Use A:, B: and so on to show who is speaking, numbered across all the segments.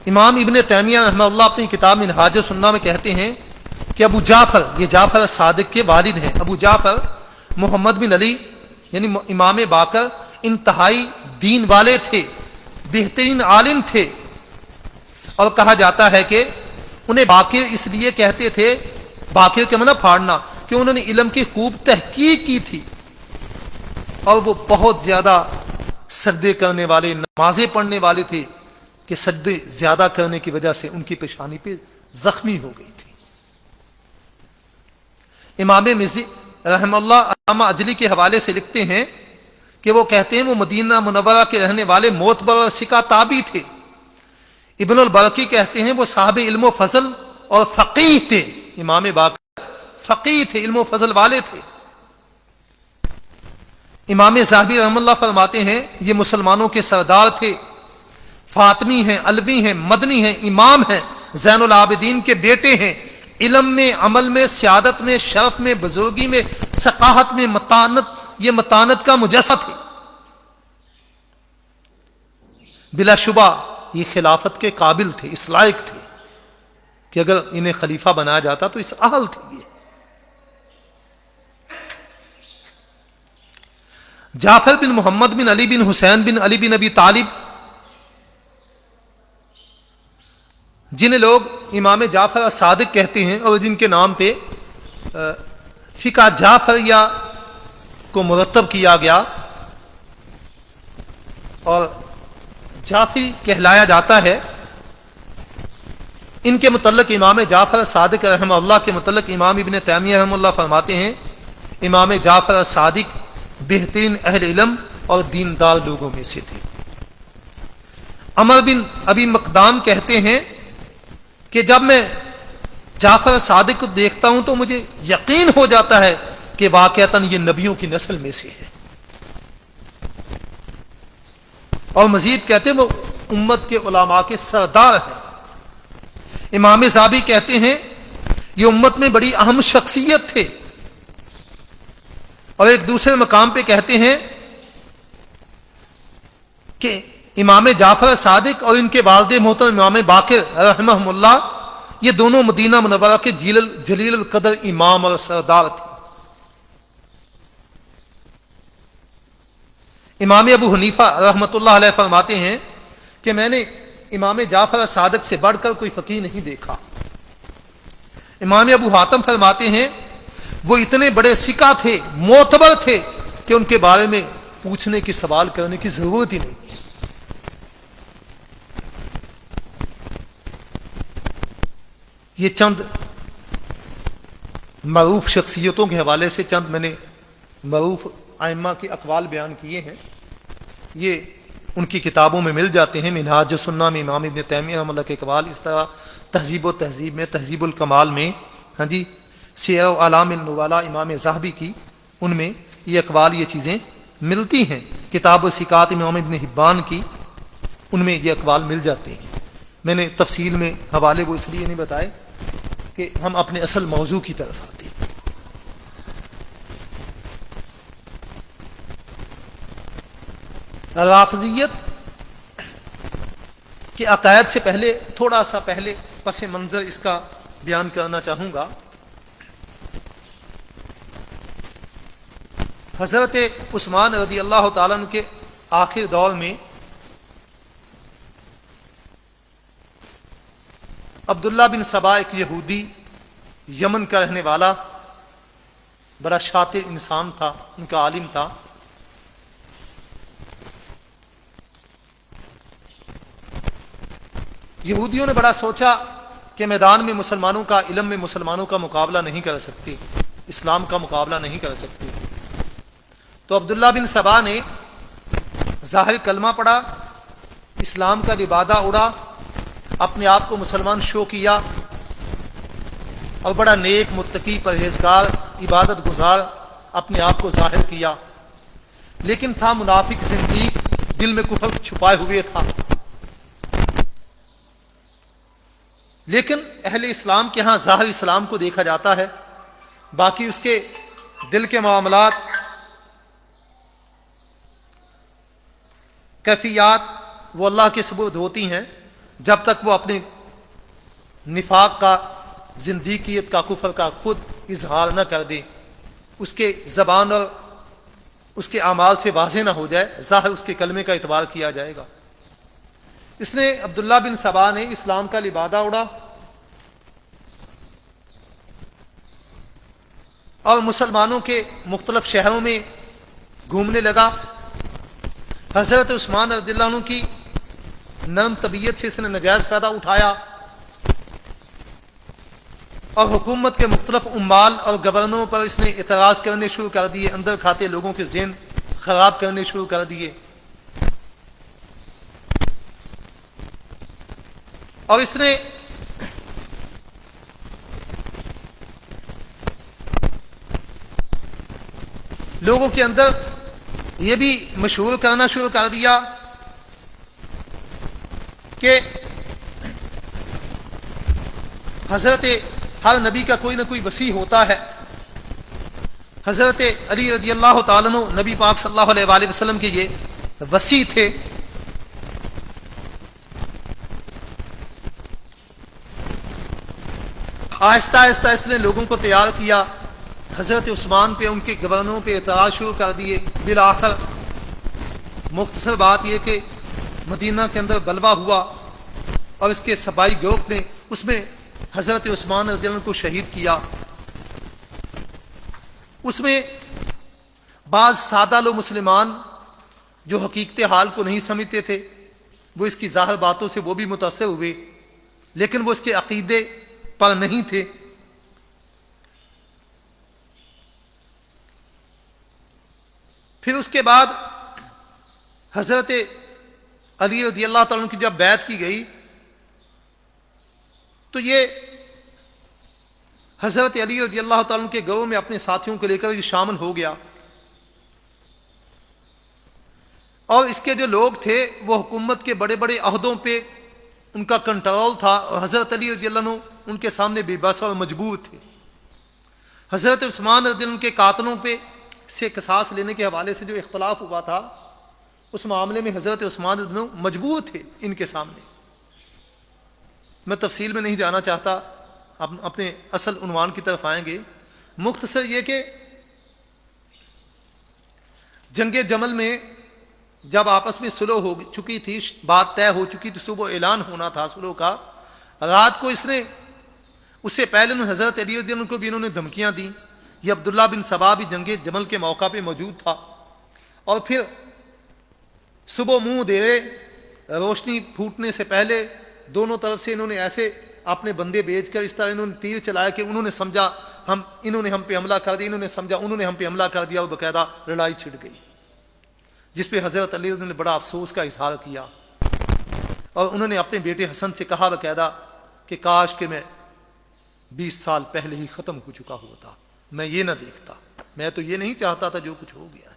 A: امام ابن تیمیہ رحمہ اللہ اپنی کتاب منہاج السنہ میں کہتے ہیں کہ ابو جعفر، یہ جعفر صادق کے والد ہیں، ابو جعفر محمد بن علی یعنی امام باقر انتہائی دین والے تھے، بہترین عالم تھے، اور کہا جاتا ہے کہ انہیں باقر اس لیے کہتے تھے، باقر کے معنی پھاڑنا، کہ انہوں نے علم کی خوب تحقیق کی تھی، اور وہ بہت زیادہ سجدے کرنے والے، نمازیں پڑھنے والے تھے کہ سجدے زیادہ کرنے کی وجہ سے ان کی پیشانی پہ زخمی ہو گئی تھی۔ امام مزی رحم اللہ علامہ اجلی کے حوالے سے لکھتے ہیں کہ وہ کہتے ہیں وہ مدینہ منورہ کے رہنے والے معتبر اور ثقہ تابعی تھے۔ ابن البرقی کہتے ہیں وہ صاحب علم و فضل اور فقیہ تھے، امام باقر فقیہ تھے، علم و فضل والے تھے۔ امام ذہبی رحم اللہ فرماتے ہیں یہ مسلمانوں کے سردار تھے، فاطمی ہیں، علوی ہیں، مدنی ہیں، امام ہیں، زین العابدین کے بیٹے ہیں، علم میں، عمل میں، سیادت میں، شرف میں، بزرگی میں، ثقافت میں، متانت، یہ متانت کا مجسد تھے۔ بلا شبہ یہ خلافت کے قابل تھے، اس لائق تھے کہ اگر انہیں خلیفہ بنایا جاتا تو اس اہل تھے یہ۔ جعفر بن محمد بن علی بن حسین بن علی بن ابی طالب، جنہیں لوگ امام جعفر صادق کہتے ہیں اور جن کے نام پہ فقہ جعفریہ کو مرتب کیا گیا اور جعفری کہلایا جاتا ہے، ان کے متعلق امام جعفر صادق رحمہ اللہ کے متعلق امام ابن تیمیہ رحمہ اللہ فرماتے ہیں امام جعفر صادق بہترین اہل علم اور دیندار لوگوں میں سے تھے۔ عمر بن ابی مقدام کہتے ہیں کہ جب میں جعفر صادق کو دیکھتا ہوں تو مجھے یقین ہو جاتا ہے کہ واقعتاً یہ نبیوں کی نسل میں سے ہے، اور مزید کہتے ہیں وہ امت کے علماء کے سردار ہیں۔ امام ذہبی کہتے ہیں یہ امت میں بڑی اہم شخصیت تھے، اور ایک دوسرے مقام پہ کہتے ہیں کہ امام جعفر صادق اور ان کے والد محترم امام باقر رحمہم اللہ یہ دونوں مدینہ منورہ کے جلیل القدر امام اور سردار تھے۔ امام ابو حنیفہ رحمۃ اللہ علیہ فرماتے ہیں کہ میں نے امام جعفر صادق سے بڑھ کر کوئی فقیہ نہیں دیکھا۔ امام ابو حاتم فرماتے ہیں وہ اتنے بڑے ثقہ تھے، معتبر تھے کہ ان کے بارے میں پوچھنے کی، سوال کرنے کی ضرورت ہی نہیں۔ یہ چند معروف شخصیتوں کے حوالے سے چند میں نے معروف ائمہ کے اقوال بیان کیے ہیں، یہ ان کی کتابوں میں مل جاتے ہیں۔ منہاج السنہ میں امام ابن تیمیہ رحمہ اللہ کے اقوال، اس طرح تہذیب و تہذیب میں، تہذیب الکمال میں، ہاں جی، سیر اعلام النبلاء امام ذہبی کی، ان میں یہ اقوال، یہ چیزیں ملتی ہیں۔ کتاب الثقات امام ابن حبان کی، ان میں یہ اقوال مل جاتے ہیں۔ میں نے تفصیل میں حوالے وہ اس لیے نہیں بتائے کہ ہم اپنے اصل موضوع کی طرف آتے ہیں۔ رافضیت کے عقائد سے پہلے تھوڑا سا پہلے پس منظر اس کا بیان کرنا چاہوں گا۔ حضرت عثمان رضی اللہ تعالیٰ عنہ کے آخر دور میں عبداللہ بن سبا ایک یہودی، یمن کا رہنے والا، بڑا شاطر انسان تھا، ان کا عالم تھا۔ یہودیوں نے بڑا سوچا کہ میدان میں مسلمانوں کا، علم میں مسلمانوں کا مقابلہ نہیں کر سکتے، اسلام کا مقابلہ نہیں کر سکتے، تو عبداللہ بن سبا نے ظاہر کلمہ پڑھا، اسلام کا لبادہ اڑا، اپنے آپ کو مسلمان شو کیا، اور بڑا نیک، متقی، پرہیزگار، عبادت گزار اپنے آپ کو ظاہر کیا، لیکن تھا منافق، زندیق، دل میں کفر چھپائے ہوئے تھا۔ لیکن اہل اسلام کے ہاں ظاہر اسلام کو دیکھا جاتا ہے، باقی اس کے دل کے معاملات، کیفیات وہ اللہ کے سپرد ہوتی ہیں۔ جب تک وہ اپنے نفاق کا، زندیقیت کا، کفر کا خود اظہار نہ کر دے، اس کے زبان اور اس کے اعمال سے واضح نہ ہو جائے، ظاہر اس کے کلمے کا اعتبار کیا جائے گا۔ اس نے عبداللہ بن سبا نے اسلام کا لبادہ اڑا اور مسلمانوں کے مختلف شہروں میں گھومنے لگا۔ حضرت عثمان رضی اللہ عنہ کی نرم طبیعت سے اس نے نجائز فائدہ اٹھایا اور حکومت کے مختلف عمال اور گورنروں پر اس نے اعتراض کرنے شروع کر دیے، اندر کھاتے لوگوں کے ذہن خراب کرنے شروع کر دیے، اور اس نے لوگوں کے اندر یہ بھی مشہور کرنا شروع کر دیا کہ حضرت ہر نبی کا کوئی نہ کوئی وصی ہوتا ہے۔ حضرت علی رضی اللہ تعالیٰ عنہ نبی پاک صلی اللہ علیہ وآلہ وسلم کے یہ وصی تھے۔ آہستہ آہستہ اس نے لوگوں کو تیار کیا، حضرت عثمان پہ، ان کے گورنروں پہ اعتراض شروع کر دیے۔ بالآخر مختصر بات یہ کہ مدینہ کے اندر بلوا ہوا اور اس کے سپاہی گروپ نے اس میں حضرت عثمان رضی اللہ عنہ کو شہید کیا۔ اس میں بعض سادہ لو مسلمان جو حقیقت حال کو نہیں سمجھتے تھے، وہ اس کی ظاہر باتوں سے وہ بھی متاثر ہوئے، لیکن وہ اس کے عقیدے پر نہیں تھے۔ پھر اس کے بعد حضرت علی رضی اللہ تعالیٰ عنہ کی جب بیعت کی گئی تو یہ حضرت علی رضی اللہ تعالیٰ عنہ کے گروہ میں اپنے ساتھیوں کو لے کر یہ شامل ہو گیا، اور اس کے جو لوگ تھے وہ حکومت کے بڑے بڑے عہدوں پہ ان کا کنٹرول تھا، اور حضرت علی رضی اللہ عنہ ان کے سامنے بے بس اور مجبور تھے۔ حضرت عثمان رضی اللہ عنہ کے قاتلوں پہ سے قصاص لینے کے حوالے سے جو اختلاف ہوا تھا، اس معاملے میں حضرت عثمان رضی اللہ عنہ مجبور تھے ان کے سامنے۔ میں تفصیل میں نہیں جانا چاہتا، اپنے اصل عنوان کی طرف آئیں گے۔ مختصر یہ کہ جنگ جمل میں جب آپس میں صلح ہو چکی تھی، بات طے ہو چکی تھی، صبح اعلان ہونا تھا صلح کا، رات کو اس نے، اس سے پہلے حضرت علی رضی اللہ عنہ کو بھی انہوں نے دھمکیاں دیں۔ یہ عبداللہ بن سبا بھی جنگ جمل کے موقع پہ موجود تھا، اور پھر صبح منہ دیرے روشنی پھوٹنے سے پہلے دونوں طرف سے انہوں نے ایسے اپنے بندے بھیج کر اس طرح انہوں نے تیر چلایا کہ انہوں نے سمجھا انہوں نے ہم پہ حملہ کر دیا، انہوں نے سمجھا انہوں نے ہم پہ حملہ کر دیا، اور باقاعدہ لڑائی چھڑ گئی، جس پہ حضرت علی نے بڑا افسوس کا اظہار کیا، اور انہوں نے اپنے بیٹے حسن سے کہا باقاعدہ کہ کاش کہ میں 20 سال پہلے ہی ختم ہو چکا ہوتا، میں یہ نہ دیکھتا، میں تو یہ نہیں چاہتا تھا جو کچھ ہو گیا ہے۔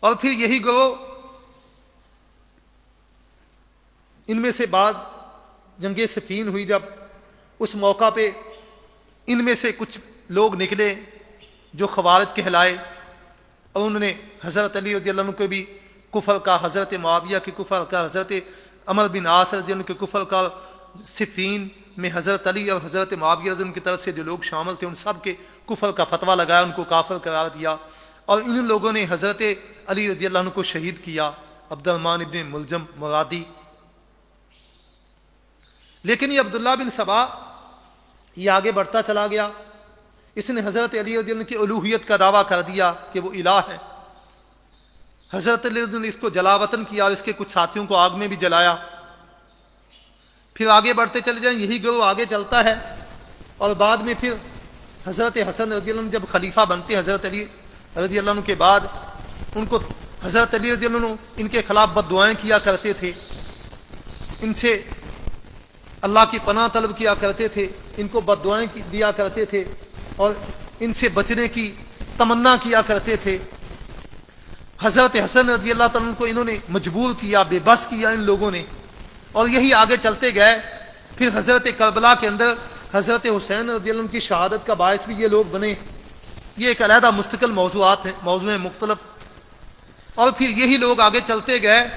A: اور پھر یہی گروہ، ان میں سے بعد جنگ صفین ہوئی، جب اس موقع پہ ان میں سے کچھ لوگ نکلے جو خوارج کہلائے، اور انہوں نے حضرت علی رضی اللہ عنہ کو بھی کفر کا، حضرت معاویہ کے کفر کا، حضرت عمر بن عاص رضی اللہ عنہ کے کفر کا، صفین میں حضرت علی اور حضرت معاویہ رضی اللہ عنہ کی طرف سے جو لوگ شامل تھے ان سب کے کفر کا فتویٰ لگایا، ان کو کافر قرار دیا، اور ان لوگوں نے حضرت علی رضی اللہ عنہ کو شہید کیا، عبد الرحمن ابن ملجم مرادی۔ لیکن یہ عبداللہ بن سبا یہ آگے بڑھتا چلا گیا، اس نے حضرت علی رضی اللہ عنہ کی الوہیت کا دعویٰ کر دیا کہ وہ الہ ہے۔ حضرت علی رضی اللہ عنہ نے اس کو جلا وطن کیا اور اس کے کچھ ساتھیوں کو آگ میں بھی جلایا۔ پھر آگے بڑھتے چلے جائیں، یہی گروہ آگے چلتا ہے، اور بعد میں پھر حضرت حسن رضی اللہ عنہ جب خلیفہ بنتے ہیں حضرت علی رضی اللہ عنہ کے بعد، ان کو حضرت علی رضی اللہ عنہ ان کے خلاف بد دعائیں کیا کرتے تھے، ان سے اللہ کی پناہ طلب کیا کرتے تھے، ان کو بد دعائیں دیا کرتے تھے، اور ان سے بچنے کی تمنا کیا کرتے تھے۔ حضرت حسن رضی اللہ تعالیٰ عنہ کو انہوں نے مجبور کیا، بے بس کیا ان لوگوں نے، اور یہی آگے چلتے گئے۔ پھر حضرت کربلا کے اندر حضرت حسین رضی اللہ عنہ کی شہادت کا باعث بھی یہ لوگ بنے۔ یہ ایک علیحدہ مستقل موضوعات ہیں، موضوع ہیں مختلف۔ اور پھر یہی لوگ آگے چلتے گئے،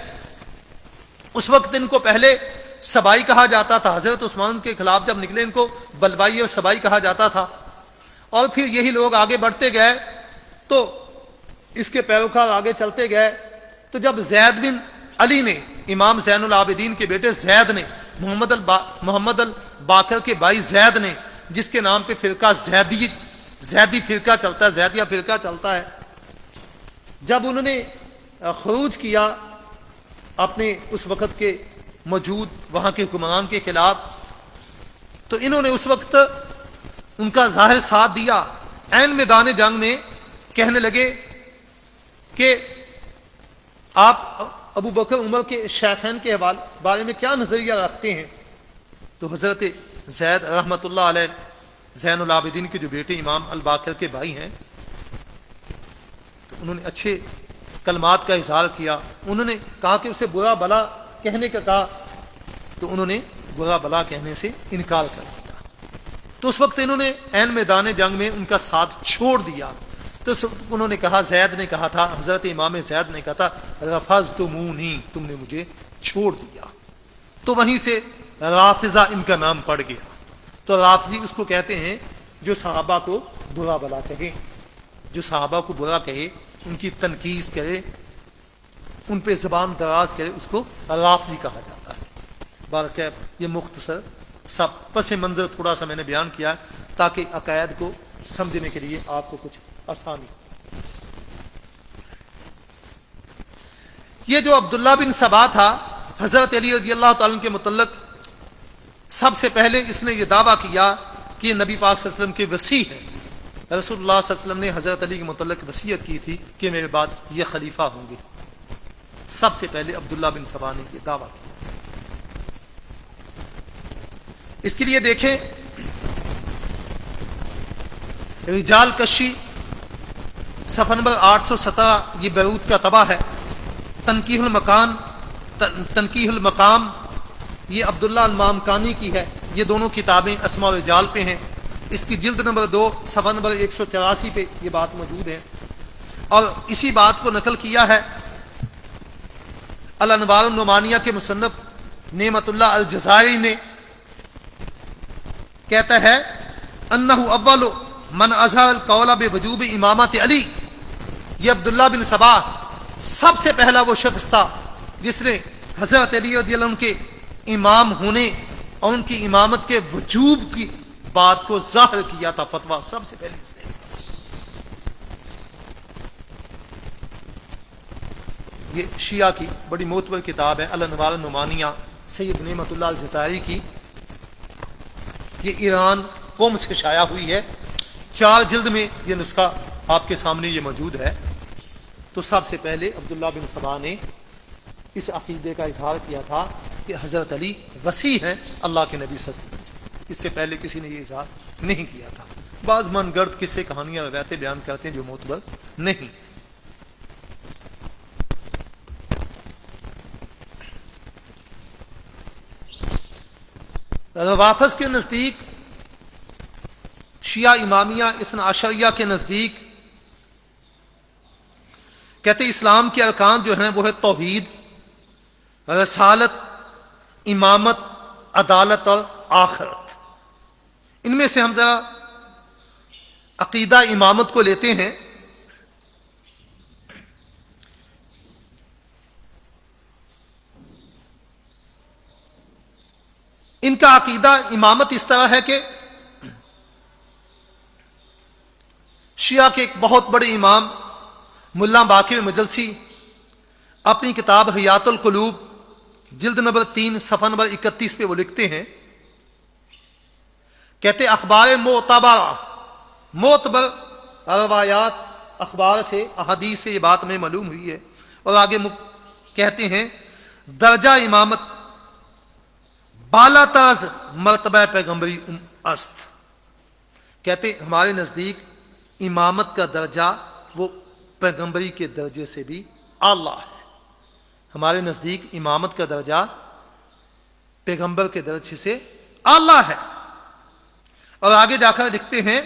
A: اس وقت ان کو پہلے سبائی کہا جاتا تھا، حضرت عثمان کے خلاف جب نکلے ان کو بلوائی اور سبائی کہا جاتا تھا، اور پھر یہی لوگ آگے بڑھتے گئے تو اس کے پیروکار آگے چلتے گئے، تو جب زید بن علی نے، امام زین العابدین کے بیٹے زید نے، محمد الباقر کے بھائی زید نے، جس کے نام پہ فرقہ زیدی فرقہ چلتا ہے، زیدیہ فرقہ چلتا ہے، جب انہوں نے خروج کیا اپنے اس وقت کے موجود وہاں کے حکمران کے خلاف، تو انہوں نے اس وقت ان کا ظاہر ساتھ دیا، عین میدان جنگ میں کہنے لگے کہ آپ ابو بکر عمر کے شیخین کے بارے میں کیا نظریہ رکھتے ہیں؟ تو حضرت زید رحمۃ اللہ علیہ، زین العابدین کے جو بیٹے امام الباقر کے بھائی ہیں، تو انہوں نے اچھے کلمات کا اظہار کیا، انہوں نے کہا کہ اسے برا بلا کہنے کا کہا، تو انہوں نے برا بلا کہنے سے انکار کر دیا، تو اس وقت انہوں نے عین میدان جنگ میں ان کا ساتھ چھوڑ دیا، تو انہوں نے کہا، زید نے کہا تھا، حضرت امام زید نے کہا تھا، رفضتمونی، تم نے مجھے چھوڑ دیا، تو وہیں سے رافضہ ان کا نام پڑ گیا۔ تو رافضی اس کو کہتے ہیں جو صحابہ کو برا بلا کہے، جو صحابہ کو برا کہے، ان کی تنقید کرے، ان پہ زبان دراز کرے، اس کو رافضی کہا جاتا ہے۔ بارکہ یہ مختصر سب پس منظر تھوڑا سا میں نے بیان کیا تاکہ عقائد کو سمجھنے کے لیے آپ کو کچھ آسانی۔ یہ جو عبداللہ بن سبا تھا، حضرت علی رضی اللہ تعالیٰ عنہ کے متعلق سب سے پہلے اس نے یہ دعویٰ کیا کہ نبی پاک صلی اللہ علیہ وسلم کے وصی ہے، رسول اللہ صلی اللہ علیہ وسلم نے حضرت علی کے متعلق وصیت کی تھی کہ میرے بعد یہ خلیفہ ہوں گے۔ سب سے پہلے عبداللہ بن سبا نے یہ دعویٰ کیا۔ اس کے لیے دیکھیں رجال کشی صفحہ نمبر 817، یہ بیروت کا طبع ہے۔ تنقیح المقام یہ عبداللہ المامکانی کی ہے، یہ دونوں کتابیں اسماء و رجال پہ ہیں، اس کی جلد نمبر 2 صفحہ نمبر 184 پہ یہ بات موجود ہے، اور اسی بات کو نقل کیا ہے الانوار النعمانیہ کے مصنف نعمت اللہ الجزائری نے، کہتا ہے انہ اول من اظہر القول بوجوب امامت علی، یہ عبداللہ بن سبا سب سے پہلا وہ شخص تھا جس نے حضرت علی رضی اللہ عنہ کے امام ہونے اور ان کی امامت کے وجوب کی بات کو ظاہر کیا تھا، فتویٰ سب سے پہلے اس نے۔ یہ شیعہ کی بڑی معتبر کتاب ہے الانوار النعمانیہ، سید نعمت اللہ الجزائری کی، یہ ایران قوم سے شائع ہوئی ہے، 4 جلد میں یہ نسخہ آپ کے سامنے یہ موجود ہے۔ تو سب سے پہلے عبداللہ بن سبا نے اس عقیدے کا اظہار کیا تھا کہ حضرت علی وصی ہیں اللہ کے نبی صلی اللہ علیہ وسلم، اس سے پہلے کسی نے یہ اظہار نہیں کیا تھا۔ بعض من گرد قصے کہانیاں روایتیں بیان کرتے ہیں جو معتبر نہیں۔ روافض کے نزدیک، شیعہ امامیہ اثنا عشریہ کے نزدیک کہتے اسلام کے ارکان جو ہیں وہ ہے توحید، رسالت، امامت، عدالت اور آخرت۔ ان میں سے ہم ذرا عقیدہ امامت کو لیتے ہیں۔ ان کا عقیدہ امامت اس طرح ہے کہ شیعہ کے ایک بہت بڑے امام ملا باقر مجلسی اپنی کتاب حیات القلوب جلد نمبر 3 صفحہ نمبر 31 پہ وہ لکھتے ہیں، کہتے اخبار معتبر روایات، اخبار سے، احادیث سے یہ بات میں معلوم ہوئی ہے، اور آگے کہتے ہیں درجہ امامت بالا تاز مرتبہ پیغمبری است، کہتے ہمارے نزدیک امامت کا درجہ وہ پیغمبری کے درجے سے بھی اعلیٰ ہے۔ ہمارے نزدیک امامت کا درجہ پیغمبر کے درجے سے اعلیٰ ہے۔ اور آگے جا کر لکھتے ہیں،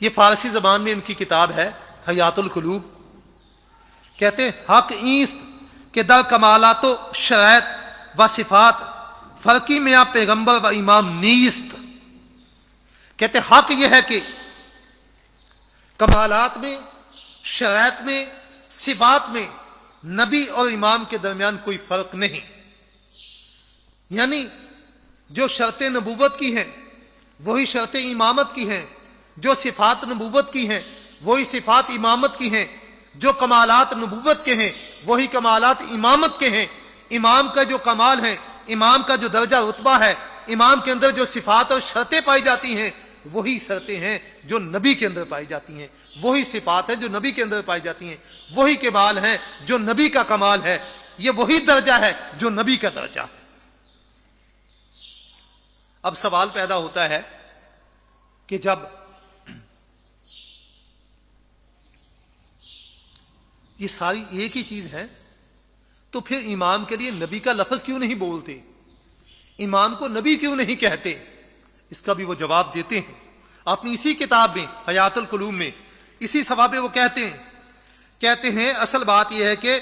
A: یہ فارسی زبان میں ان کی کتاب ہے حیات القلوب، کہتے ہیں حق ایست کہ در کمالات و شرائط و صفات فرقی میں آپ پیغمبر و امام نیست. کہتے حق یہ ہے کہ کمالات میں، شرائط میں، صفات میں نبی اور امام کے درمیان کوئی فرق نہیں. یعنی جو شرطیں نبوت کی ہیں وہی شرطیں امامت کی ہیں، جو صفات نبوت کی ہیں وہی صفات امامت کی ہیں، جو کمالات نبوت کے ہیں وہی کمالات امامت کے ہیں. امام کا جو کمال ہے، امام کا جو درجہ رتبہ ہے، امام کے اندر جو صفات اور شرطیں پائی جاتی ہیں وہی شرطیں ہیں جو نبی کے اندر پائی جاتی ہیں، وہی صفات ہیں جو نبی کے اندر پائی جاتی ہیں، وہی کمال ہیں جو نبی کا کمال ہے، یہ وہی درجہ ہے جو نبی کا درجہ ہے. اب سوال پیدا ہوتا ہے کہ جب یہ ساری ایک ہی چیز ہے تو پھر امام کے لیے نبی کا لفظ کیوں نہیں بولتے، امام کو نبی کیوں نہیں کہتے؟ اس کا بھی وہ جواب دیتے ہیں اپنی اسی کتاب میں حیات القلوب میں. اسی صفحہ پہ وہ کہتے ہیں اصل بات یہ ہے کہ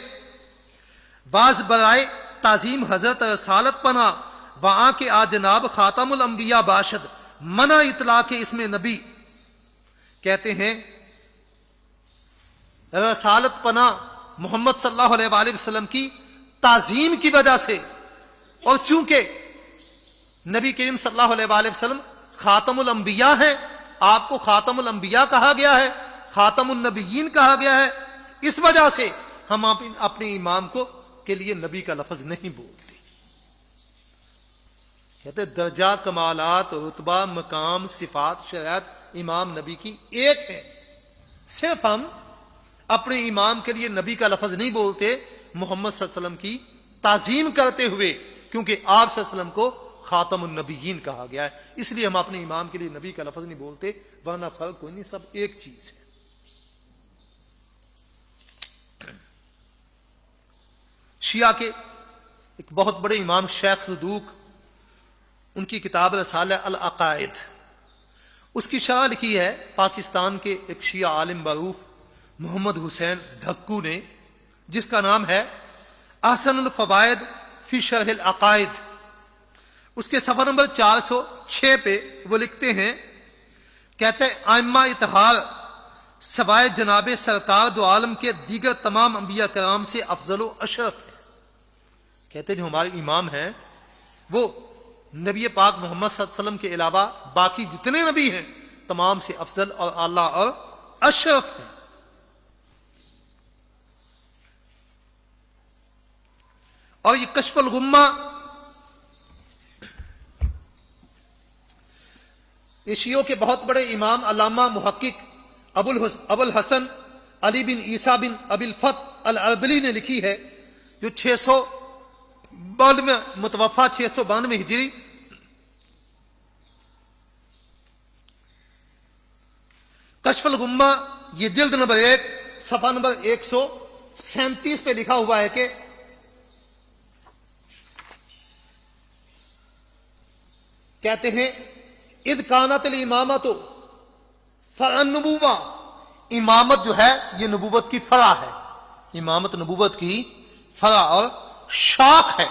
A: بعض برائے تعظیم حضرت رسالت پناہ وہاں کے جناب خاتم الانبیاء باشد منع اطلاق اسم نبی. کہتے ہیں رسالت پناہ محمد صلی اللہ علیہ وآلہ وسلم کی تعظیم کی وجہ سے، اور چونکہ نبی کریم صلی اللہ علیہ وآلہ وسلم خاتم الانبیاء ہیں، آپ کو خاتم الانبیاء کہا گیا ہے، خاتم النبیین کہا گیا ہے، اس وجہ سے ہم اپنے امام کو کے لیے نبی کا لفظ نہیں بولتے. کہتے درجہ، کمالات، رتبہ، مقام، صفات، شرائط امام نبی کی ایک ہے. صرف ہم اپنے امام کے لیے نبی کا لفظ نہیں بولتے محمد صلی اللہ علیہ وسلم کی تعظیم کرتے ہوئے، کیونکہ آپ صلی اللہ علیہ وسلم کو خاتم النبیین کہا گیا ہے، اس لیے ہم اپنے امام کے لیے نبی کا لفظ نہیں بولتے، ورنہ فرق کوئی نہیں، سب ایک چیز ہے. شیعہ کے ایک بہت بڑے امام شیخ صدوق، ان کی کتاب رسالہ العقائد، اس کی شرح لکھی ہے پاکستان کے ایک شیعہ عالم معروف محمد حسین ڈھکو نے، جس کا نام ہے احسن الفوائد فی شرح العقائد. اس کے صفحہ نمبر 406 پہ وہ لکھتے ہیں، کہتے ہیں ائمہ اطہار سوائے جناب سرکار دو عالم کے دیگر تمام انبیاء کرام سے افضل و اشرف ہے. کہتے ہیں جو ہمارے امام ہیں وہ نبی پاک محمد صلی اللہ علیہ وسلم کے علاوہ باقی جتنے نبی ہیں تمام سے افضل اور اعلیٰ اور اشرف ہیں. اور یہ کشف الغمہ شیعوں کے بہت بڑے امام علامہ محقق ابو الحسن علی بن عیسیٰ بن ابی الفتح العربلی نے لکھی ہے، جو 692 متوفہ 692 ہجری. کشف الغمہ یہ جلد نمبر 1 صفحہ نمبر 137 پہ لکھا ہوا ہے کہ کہتے ہیں اذ کانت الامامۃ فرع النبوہ، امامت جو ہے یہ نبوت کی فرع ہے، امامت نبوت کی فرع اور شاخ ہے.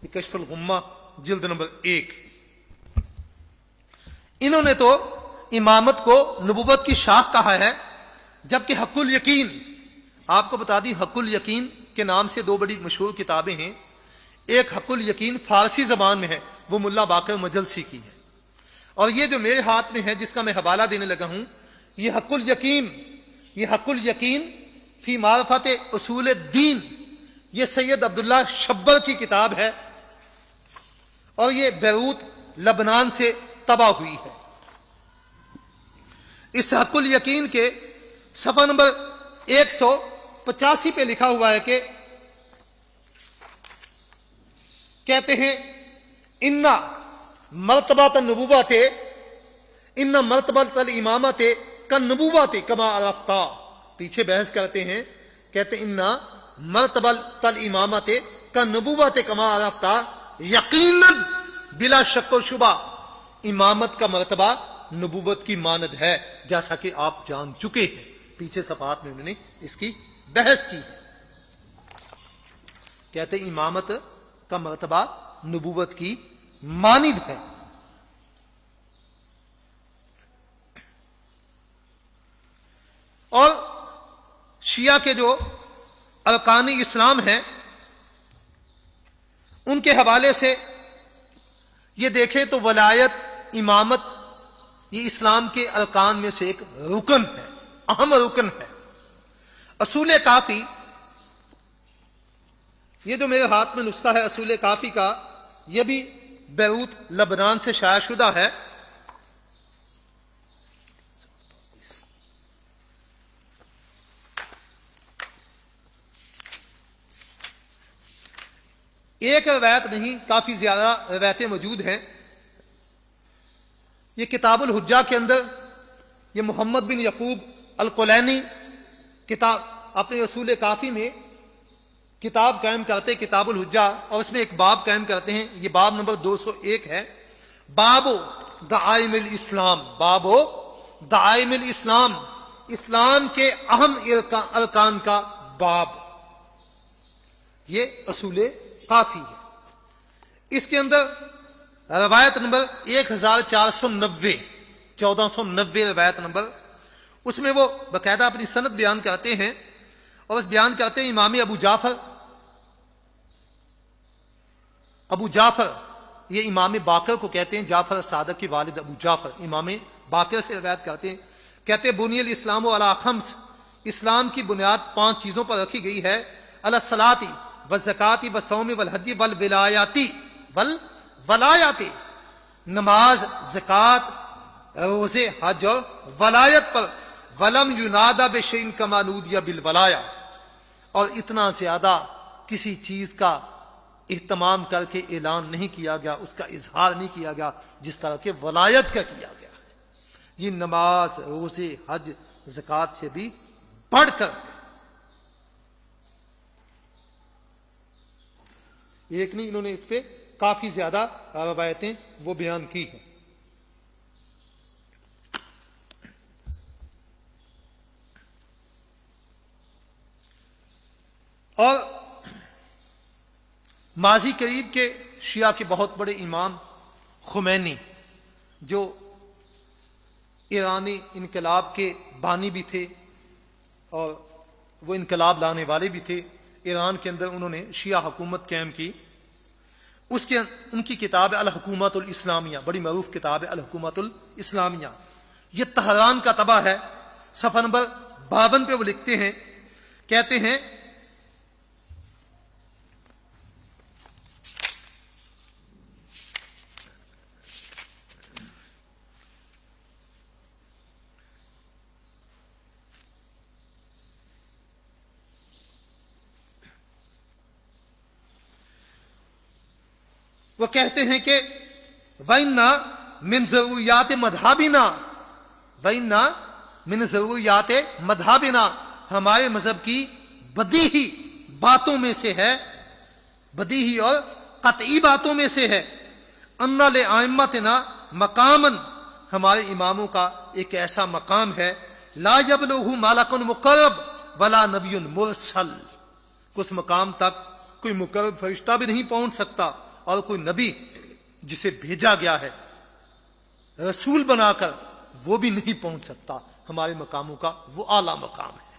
A: یہ کشف الغمہ جلد نمبر 1. انہوں نے تو امامت کو نبوت کی شاخ کہا ہے، جبکہ حق الیقین، آپ کو بتا دی حق الیقین کے نام سے 2 بڑی مشہور کتابیں ہیں. ایک حق الیقین فارسی زبان میں ہے، وہ ملا باقر مجلسی کی ہے، اور یہ جو میرے ہاتھ میں ہے جس کا میں حوالہ دینے لگا ہوں، یہ حق الیقین فی معرفت اصول الدین، یہ سید عبداللہ شبر کی کتاب ہے، اور یہ بیروت لبنان سے طبع ہوئی ہے. اس حق الیقین کے صفحہ نمبر 185 پہ لکھا ہوا ہے کہ کہتے ہیں ان مرتبہ النبوت ان مرتبہ الامامت کالنبوت کما عرفتا. پیچھے بحث کرتے ہیں، کہتے ہیں ان مرتبہ الامامت کالنبوت کما عرفتا، یقیناً بلا شک و شبہ امامت کا مرتبہ نبوت کی مانند ہے، جیسا کہ آپ جان چکے ہیں. پیچھے صفحات میں انہوں نے اس کی بحث کی ہے. کہتے امامت کا مرتبہ نبوت کی مانند ہے. اور شیعہ کے جو ارکان اسلام ہیں ان کے حوالے سے یہ دیکھیں تو ولایت، امامت یہ اسلام کے ارکان میں سے ایک رکن ہے، اہم رکن ہے. اصول کافی، یہ جو میرے ہاتھ میں نسخہ ہے اصول کافی کا، یہ بھی بیروت لبنان سے شائع شدہ ہے. ایک روایت نہیں، کافی زیادہ روایتیں موجود ہیں. یہ کتاب الحجہ کے اندر یہ محمد بن یعقوب الکلینی کتاب اپنے اصول کافی میں کتاب قائم کرتے، کتاب الحجہ، اور اس میں ایک باب قائم کرتے ہیں. یہ باب نمبر 201 ہے، باب دعائم الاسلام. باب دعائم الاسلام، اسلام کے اہم ارکان کا باب. یہ اصول کافی ہے. اس کے اندر روایت نمبر 1490، 1490 روایت نمبر، اس میں وہ باقاعدہ اپنی سند بیان کرتے ہیں، اور اس بیان کرتے ہیں امام ابو جعفر، یہ امام باقر کو کہتے ہیں، جعفر صادق کے والد ابو جعفر امام باقر سے روایت کرتے ہیں. کہتے ہیں بنی الاسلام علی خمس، اسلام کی بنیاد 5 چیزوں پر رکھی گئی ہے، علی الصلاۃ والزکاۃ والصوم والحج والولایات، نماز، زکوٰۃ، روزے، حج اور ولایت پر. ولم ینادى بشیء کما نودی بالولایا، اور اتنا زیادہ کسی چیز کا اہتمام کر کے اعلان نہیں کیا گیا، اس کا اظہار نہیں کیا گیا جس طرح کہ ولایت کا کیا گیا ہے. یہ نماز، روزے، حج، زکوٰۃ سے بھی بڑھ کر ایک نہیں، انہوں نے اس پہ کافی زیادہ روایتیں وہ بیان کی ہیں. اور ماضی قریب کے شیعہ کے بہت بڑے امام خمینی، جو ایرانی انقلاب کے بانی بھی تھے اور وہ انقلاب لانے والے بھی تھے، ایران کے اندر انہوں نے شیعہ حکومت قائم کی. ان کی کتاب ہے الحکومت الاسلامیہ، بڑی معروف کتاب ہے الحکومت الاسلامیہ. یہ تہران کا طبع ہے. صفحہ نمبر 52 پہ وہ لکھتے ہیں، کہتے ہیں وہ کہتے ہیں کہ وَإِنَّا مِن ضروریات مذہبنا، وَإِنَّا مِن ضروریات مذہبنا، ہمارے مذہب کی بدیہی باتوں میں سے ہے، بدیہی اور قطعی باتوں میں سے ہے، اَنَّ لِأَئِمَّتِنَا مقامًا، ہمارے اماموں کا ایک ایسا مقام ہے، لا يبلغ ملک مقرب ولا نبی مرسل، اس مقام تک کوئی مقرب فرشتہ بھی نہیں پہنچ سکتا اور کوئی نبی جسے بھیجا گیا ہے رسول بنا کر وہ بھی نہیں پہنچ سکتا. ہمارے مقاموں کا وہ اعلیٰ مقام ہے.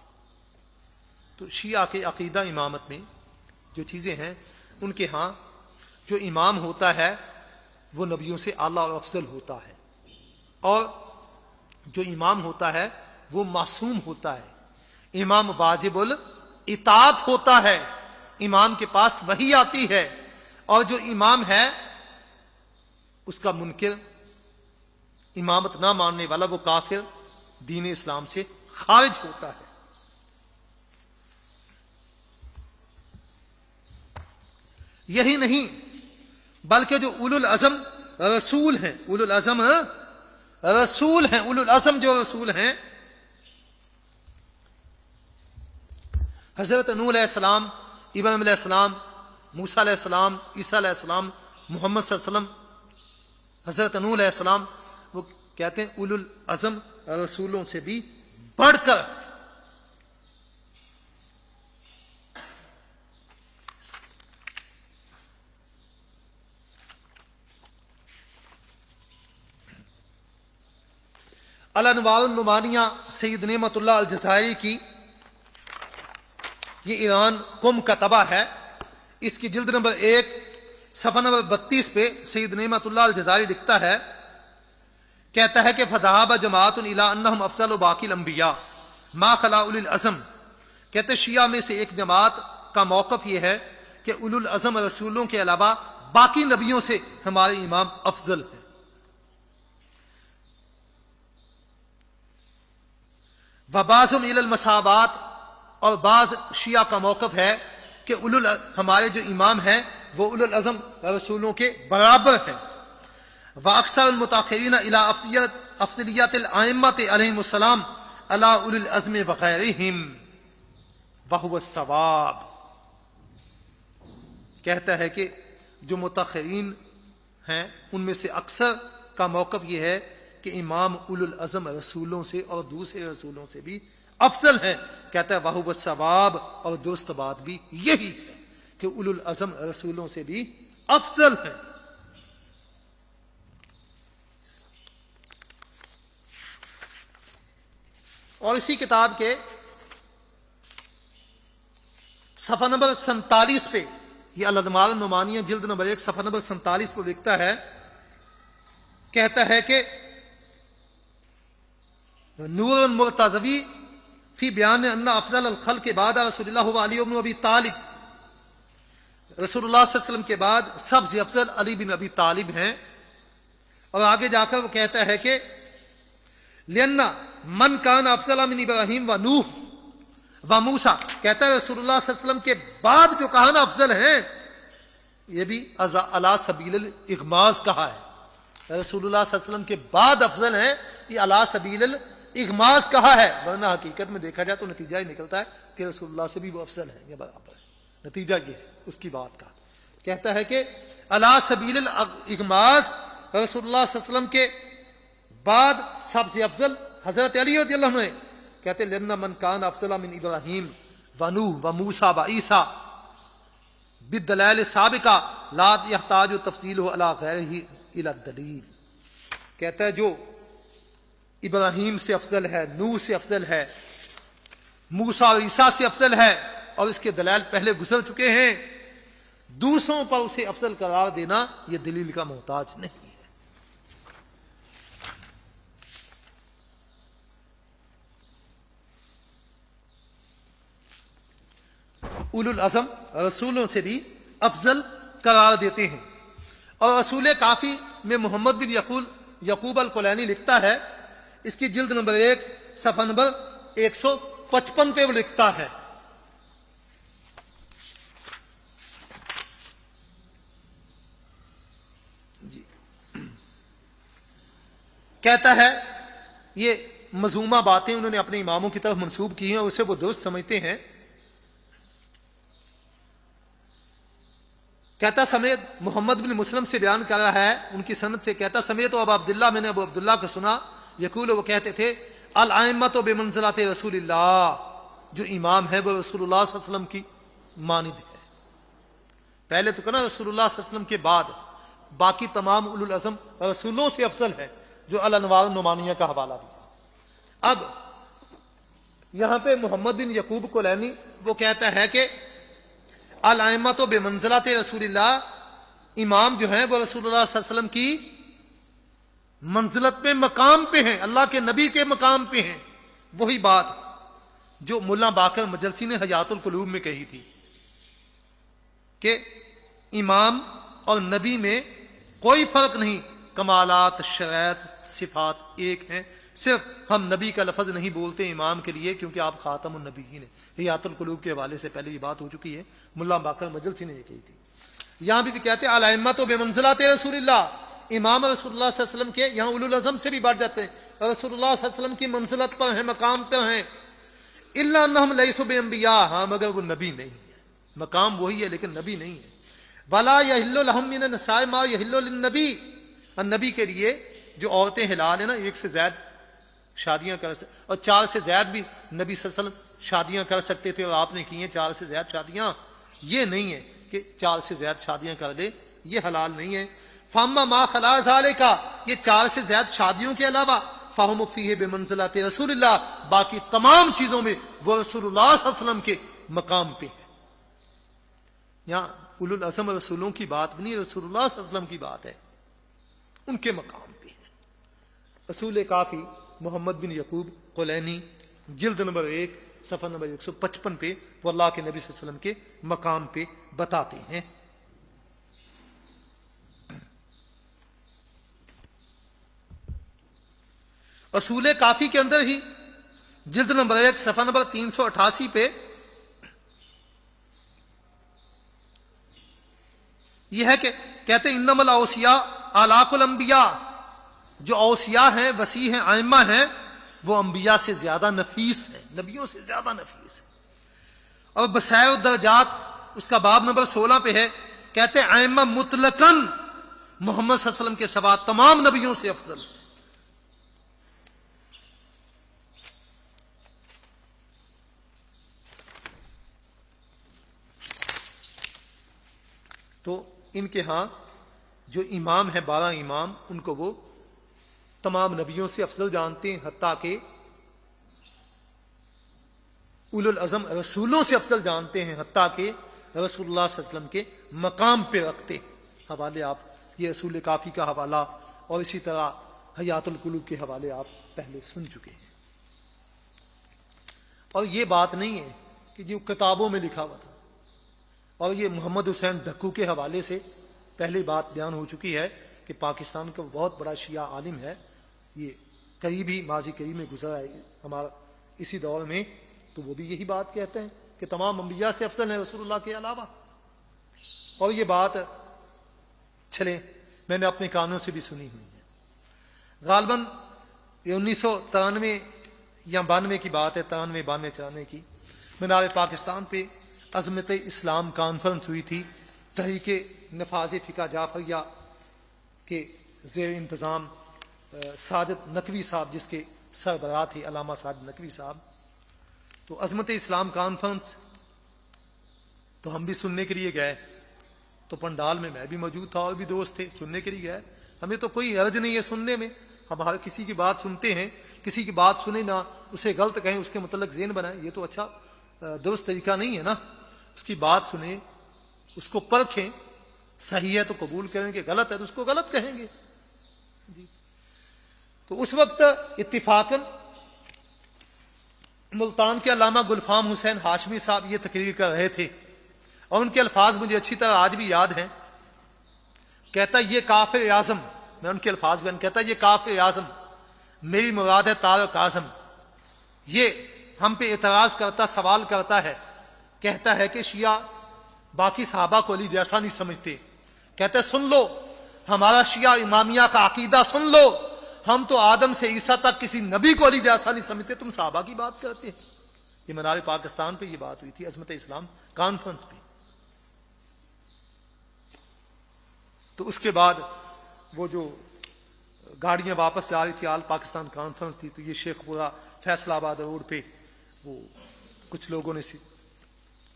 A: تو شیعہ کے عقیدہ امامت میں جو چیزیں ہیں، ان کے ہاں جو امام ہوتا ہے وہ نبیوں سے اعلیٰ اور افضل ہوتا ہے، اور جو امام ہوتا ہے وہ معصوم ہوتا ہے. امام واجب الاطاعت ہوتا ہے، امام کے پاس وحی آتی ہے، اور جو امام ہے اس کا منکر، امامت نہ ماننے والا، وہ کافر، دین اسلام سے خارج ہوتا ہے. یہی نہیں بلکہ جو اولو العزم رسول ہیں، اولو العزم رسول ہیں، اولو العزم جو رسول ہیں، حضرت نوح علیہ السلام، ابراہیم علیہ السلام، موسیٰ علیہ السلام، عیسیٰ علیہ السلام، محمد صلی اللہ علیہ وسلم، حضرت نوح علیہ السلام، وہ کہتے ہیں اولو العزم رسولوں سے بھی بڑھ کر. الانوار النعمانیہ سید نعمت اللہ الجزائری کی یہ ایران قم کا طبع ہے، اس کی جلد نمبر 1 صفحہ نمبر 32 پہ سید نعمت اللہ الجزائری لکھتا ہے، کہتا ہے کہ فذهب جماعت الی انہم افضل باقی الانبیاء ما خلا اولی العزم، کہتے شیعہ میں سے ایک جماعت کا موقف یہ ہے کہ اولو العزم رسولوں کے علاوہ باقی نبیوں سے ہمارے امام افضل ہیں۔ وبعضهم الی المساوات، اور بعض شیعہ کا موقف ہے کہ ہمارے جو امام ہیں وہ اولو العزم رسولوں کے برابر ہیں۔ واکثر المتاخرین الی افضلیت الائمۃ علیہم السلام علی اولی العزم وغیرہم وہو الصواب، کہتا ہے کہ جو متاخرین ہیں ان میں سے اکثر کا موقف یہ ہے کہ امام اولو العزم رسولوں سے اور دوسرے رسولوں سے بھی افضل ہیں، کہتا ہے وہو الصواب، اور درست بات بھی یہی ہے کہ اولو العزم رسولوں سے بھی افضل ہیں۔ اور اسی کتاب کے صفحہ نمبر 47 پہ، یہ الانوار النعمانیہ جلد نمبر 1 صفحہ نمبر 47 پہ لکھتا ہے، کہتا ہے کہ نور مرتضوی فی بیان ان افضل الخلق بعد رسول اللہ علی بن ابی طالب، رسول اللہ صلی اللہ علیہ وسلم کے بعد سب سے افضل علی بن ابی طالب ہیں۔ اور آگے جا کر وہ کہتا ہے کہ لأن من کان افضل من ابراہیم و نوح و موسیٰ، کہتا ہے رسول اللہ صلی اللہ علیہ وسلم کے بعد جو کہا نا افضل ہیں، یہ بھی علی سبیل الاغماض کہا ہے، رسول اللہ صلی اللہ علیہ وسلم کے بعد افضل ہیں، یہ علی سبیل الاغماض کہا ہے، ورنہ حقیقت میں دیکھا جائے تو نتیجہ ہی نکلتا ہے کہ رسول اللہ سے بھی وہ افضل ہیں یا برابر ہے، نتیجہ یہ ہے اس کی بات کا۔ کہتا ہے کہ علی سبیل الاغماض رسول اللہ صلی اللہ علیہ وسلم کے بعد سب سے افضل حضرت علی رضی اللہ عنہ، کہتے لن من کان افضل من ابراہیم و نوح و موسیٰ و عیسیٰ بالدلائل سابقہ لا یحتاج تفصیلہ علی غیرہ الی الدلیل، کہتا ہے جو ابراہیم سے افضل ہے، نوح سے افضل ہے، موسیٰ اور عیسیٰ سے افضل ہے، اور اس کے دلائل پہلے گزر چکے ہیں، دوسروں پر اسے افضل قرار دینا یہ دلیل کا محتاج نہیں ہے۔ اولو العزم رسولوں سے بھی افضل قرار دیتے ہیں۔ اور رسول کافی میں محمد بن یعقوب الکلینی لکھتا ہے، اس کی جلد نمبر 1 صفحہ نمبر 155 پہ وہ لکھتا ہے، جی کہتا ہے یہ مذمومہ باتیں انہوں نے اپنے اماموں کی طرف منسوب کی ہیں اور اسے وہ درست سمجھتے ہیں۔ کہتا سمیت محمد بن مسلم سے بیان کر رہا ہے ان کی سند سے، کہتا سمیت ابو عبداللہ، میں نے ابو عبداللہ کو سنا، یقول وہ کہتے تھے الائمۃ بمنزلۃ رسول اللہ، جو امام ہے وہ رسول اللہ صلی اللہ علیہ وسلم کی مانند ہے۔ پہلے تو کہنا رسول اللہ صلی اللہ علیہ وسلم کے بعد باقی تمام اولو العزم رسولوں سے افضل ہے، جو الانوار النعمانیہ کا حوالہ دیا۔ اب یہاں پہ محمد بن یعقوب کلینی وہ کہتا ہے کہ الائمۃ بمنزلۃ رسول اللہ، امام جو ہیں وہ رسول اللہ صلی اللہ علیہ وسلم کی منزلت پہ، مقام پہ ہیں، اللہ کے نبی کے مقام پہ ہیں۔ وہی بات جو ملا باقر مجلسی نے حیات القلوب میں کہی تھی کہ امام اور نبی میں کوئی فرق نہیں، کمالات، شرائط، صفات ایک ہیں، صرف ہم نبی کا لفظ نہیں بولتے امام کے لیے کیونکہ آپ خاتم النبیین ہیں۔ حیات القلوب کے حوالے سے پہلے یہ بات ہو چکی ہے، ملا باقر مجلسی نے یہ کہی تھی۔ یہاں بھی کہتے ہیں الائمۃ بمنزلۃ رسول اللہ، امام رسول اللہ صلی اللہ علیہ وسلم کے یہاں اولو العزم سے بھی بڑھ جاتے ہیں، رسول اللہ صلی اللہ علیہ وسلم کی منزلت پر ہیں، مقام پر ہیں، الا انہم لیسوا بانبیاء، ہاں مگر وہ نبی نہیں ہے، مقام وہی ہے لیکن نبی نہیں ہے۔ ولا یحل لہم من النساء ما یحل للنبی، النبی کے لیے جو عورتیں حلال ہیں نا، ایک سے زائد شادیاں کر سکتے، اور 4 سے زائد بھی نبی صلی اللہ علیہ وسلم شادیاں کر سکتے تھے، اور آپ نے کی ہیں 4 سے زائد شادیاں، یہ نہیں ہے کہ 4 سے زائد شادیاں کر لے، یہ حلال نہیں ہے۔ فاما ما خلا ذالک، یہ 4 سے زائد شادیوں کے علاوہ فہم فیہ بمنزلۃ رسول اللہ، باقی تمام چیزوں میں وہ رسول اللہ صلی اللہ علیہ وسلم کے مقام پہ ہے۔ یہاں اولو العزم رسولوں کی بات بھی نہیں، رسول اللہ صلی اللہ علیہ وسلم کی بات ہے، ان کے مقام پہ ہے۔ اصول کافی محمد بن یعقوب قلینی جلد نمبر 1 صفحہ نمبر 155 پہ وہ اللہ کے نبی صلی اللہ علیہ وسلم کے مقام پہ بتاتے ہیں۔ اصول کافی کے اندر ہی جلد نمبر 1 صفحہ نمبر 388 پہ یہ ہے کہ کہتے ہیں انما الاوصیاء اعلاق الانبیاء، جو اوصیاء ہیں، وسیع ہیں، ائمہ ہیں، وہ انبیاء سے زیادہ نفیس ہیں، نبیوں سے زیادہ نفیس ہیں۔ اور بسائر الدرجات اس کا باب نمبر 16 پہ ہے، کہتے ہیں ائمہ مطلقاً محمد صلی اللہ علیہ وسلم کے سوا تمام نبیوں سے افضل ہیں۔ تو ان کے ہاں جو امام ہیں 12 امام، ان کو وہ تمام نبیوں سے افضل جانتے ہیں، حتیٰ کہ اولو العزم رسولوں سے افضل جانتے ہیں، حتیٰ کہ رسول اللہ صلی اللہ علیہ وسلم کے مقام پہ رکھتے ہیں۔ حوالے آپ یہ اصول کافی کا حوالہ اور اسی طرح حیات القلوب کے حوالے آپ پہلے سن چکے ہیں۔ اور یہ بات نہیں ہے کہ جو کتابوں میں لکھا ہوا تھا، اور یہ محمد حسین ڈھکو کے حوالے سے پہلی بات بیان ہو چکی ہے کہ پاکستان کا بہت بڑا شیعہ عالم ہے، یہ قریبی ماضی قریب میں گزرا ہے ہمارا اسی دور میں، تو وہ بھی یہی بات کہتے ہیں کہ تمام انبیاء سے افضل ہے رسول اللہ کے علاوہ۔ اور یہ بات چلیں میں نے اپنے کانوں سے بھی سنی ہوئی ہے۔ غالباً یہ 1993 یا 92 کی بات ہے، 93 92 94 کی، مینار پاکستان پہ عظمت اسلام کانفرنس ہوئی تھی، تحریک نفاذ فقہ جعفریہ کے زیر انتظام ساجد نقوی صاحب، جس کے سربراہ تھے علامہ ساجد نقوی صاحب۔ تو عظمت اسلام کانفرنس تو ہم بھی سننے کے لیے گئے، تو پنڈال میں بھی موجود تھا اور بھی دوست تھے، سننے کے لیے گئے۔ ہمیں تو کوئی حرج نہیں ہے سننے میں، ہم ہر کسی کی بات سنتے ہیں، کسی کی بات سنیں نہ اسے غلط کہیں، اس کے متعلق ذہن بنائیں، یہ تو اچھا درست طریقہ نہیں ہے نا۔ اس کی بات سنیں، اس کو پرکھیں، صحیح ہے تو قبول کریں گے، غلط ہے تو اس کو غلط کہیں گے جی۔ تو اس وقت اتفاقاً ملتان کے علامہ گلفام حسین ہاشمی صاحب یہ تقریر کر رہے تھے، اور ان کے الفاظ مجھے اچھی طرح آج بھی یاد ہیں۔ کہتا یہ کافر اعظم، میں ان کے الفاظ بیان، کہتا یہ کافر اعظم، میری مراد ہے طارق اعظم، یہ ہم پہ اعتراض کرتا، سوال کرتا ہے، کہتا ہے کہ شیعہ باقی صحابہ کو علی جیسا نہیں سمجھتے۔ کہتے سن لو ہمارا شیعہ امامیہ کا عقیدہ سن لو، ہم تو آدم سے عیسیٰ تک کسی نبی کو علی جیسا نہیں سمجھتے، تم صحابہ کی بات کرتے ہیں۔ یہ مینار پاکستان پہ یہ بات ہوئی تھی، عظمت اسلام کانفرنس پہ۔ تو اس کے بعد وہ جو گاڑیاں واپس جا رہی تھی، آل پاکستان کانفرنس تھی، تو یہ شیخ پورہ فیصل آباد روڈ پہ وہ کچھ لوگوں نے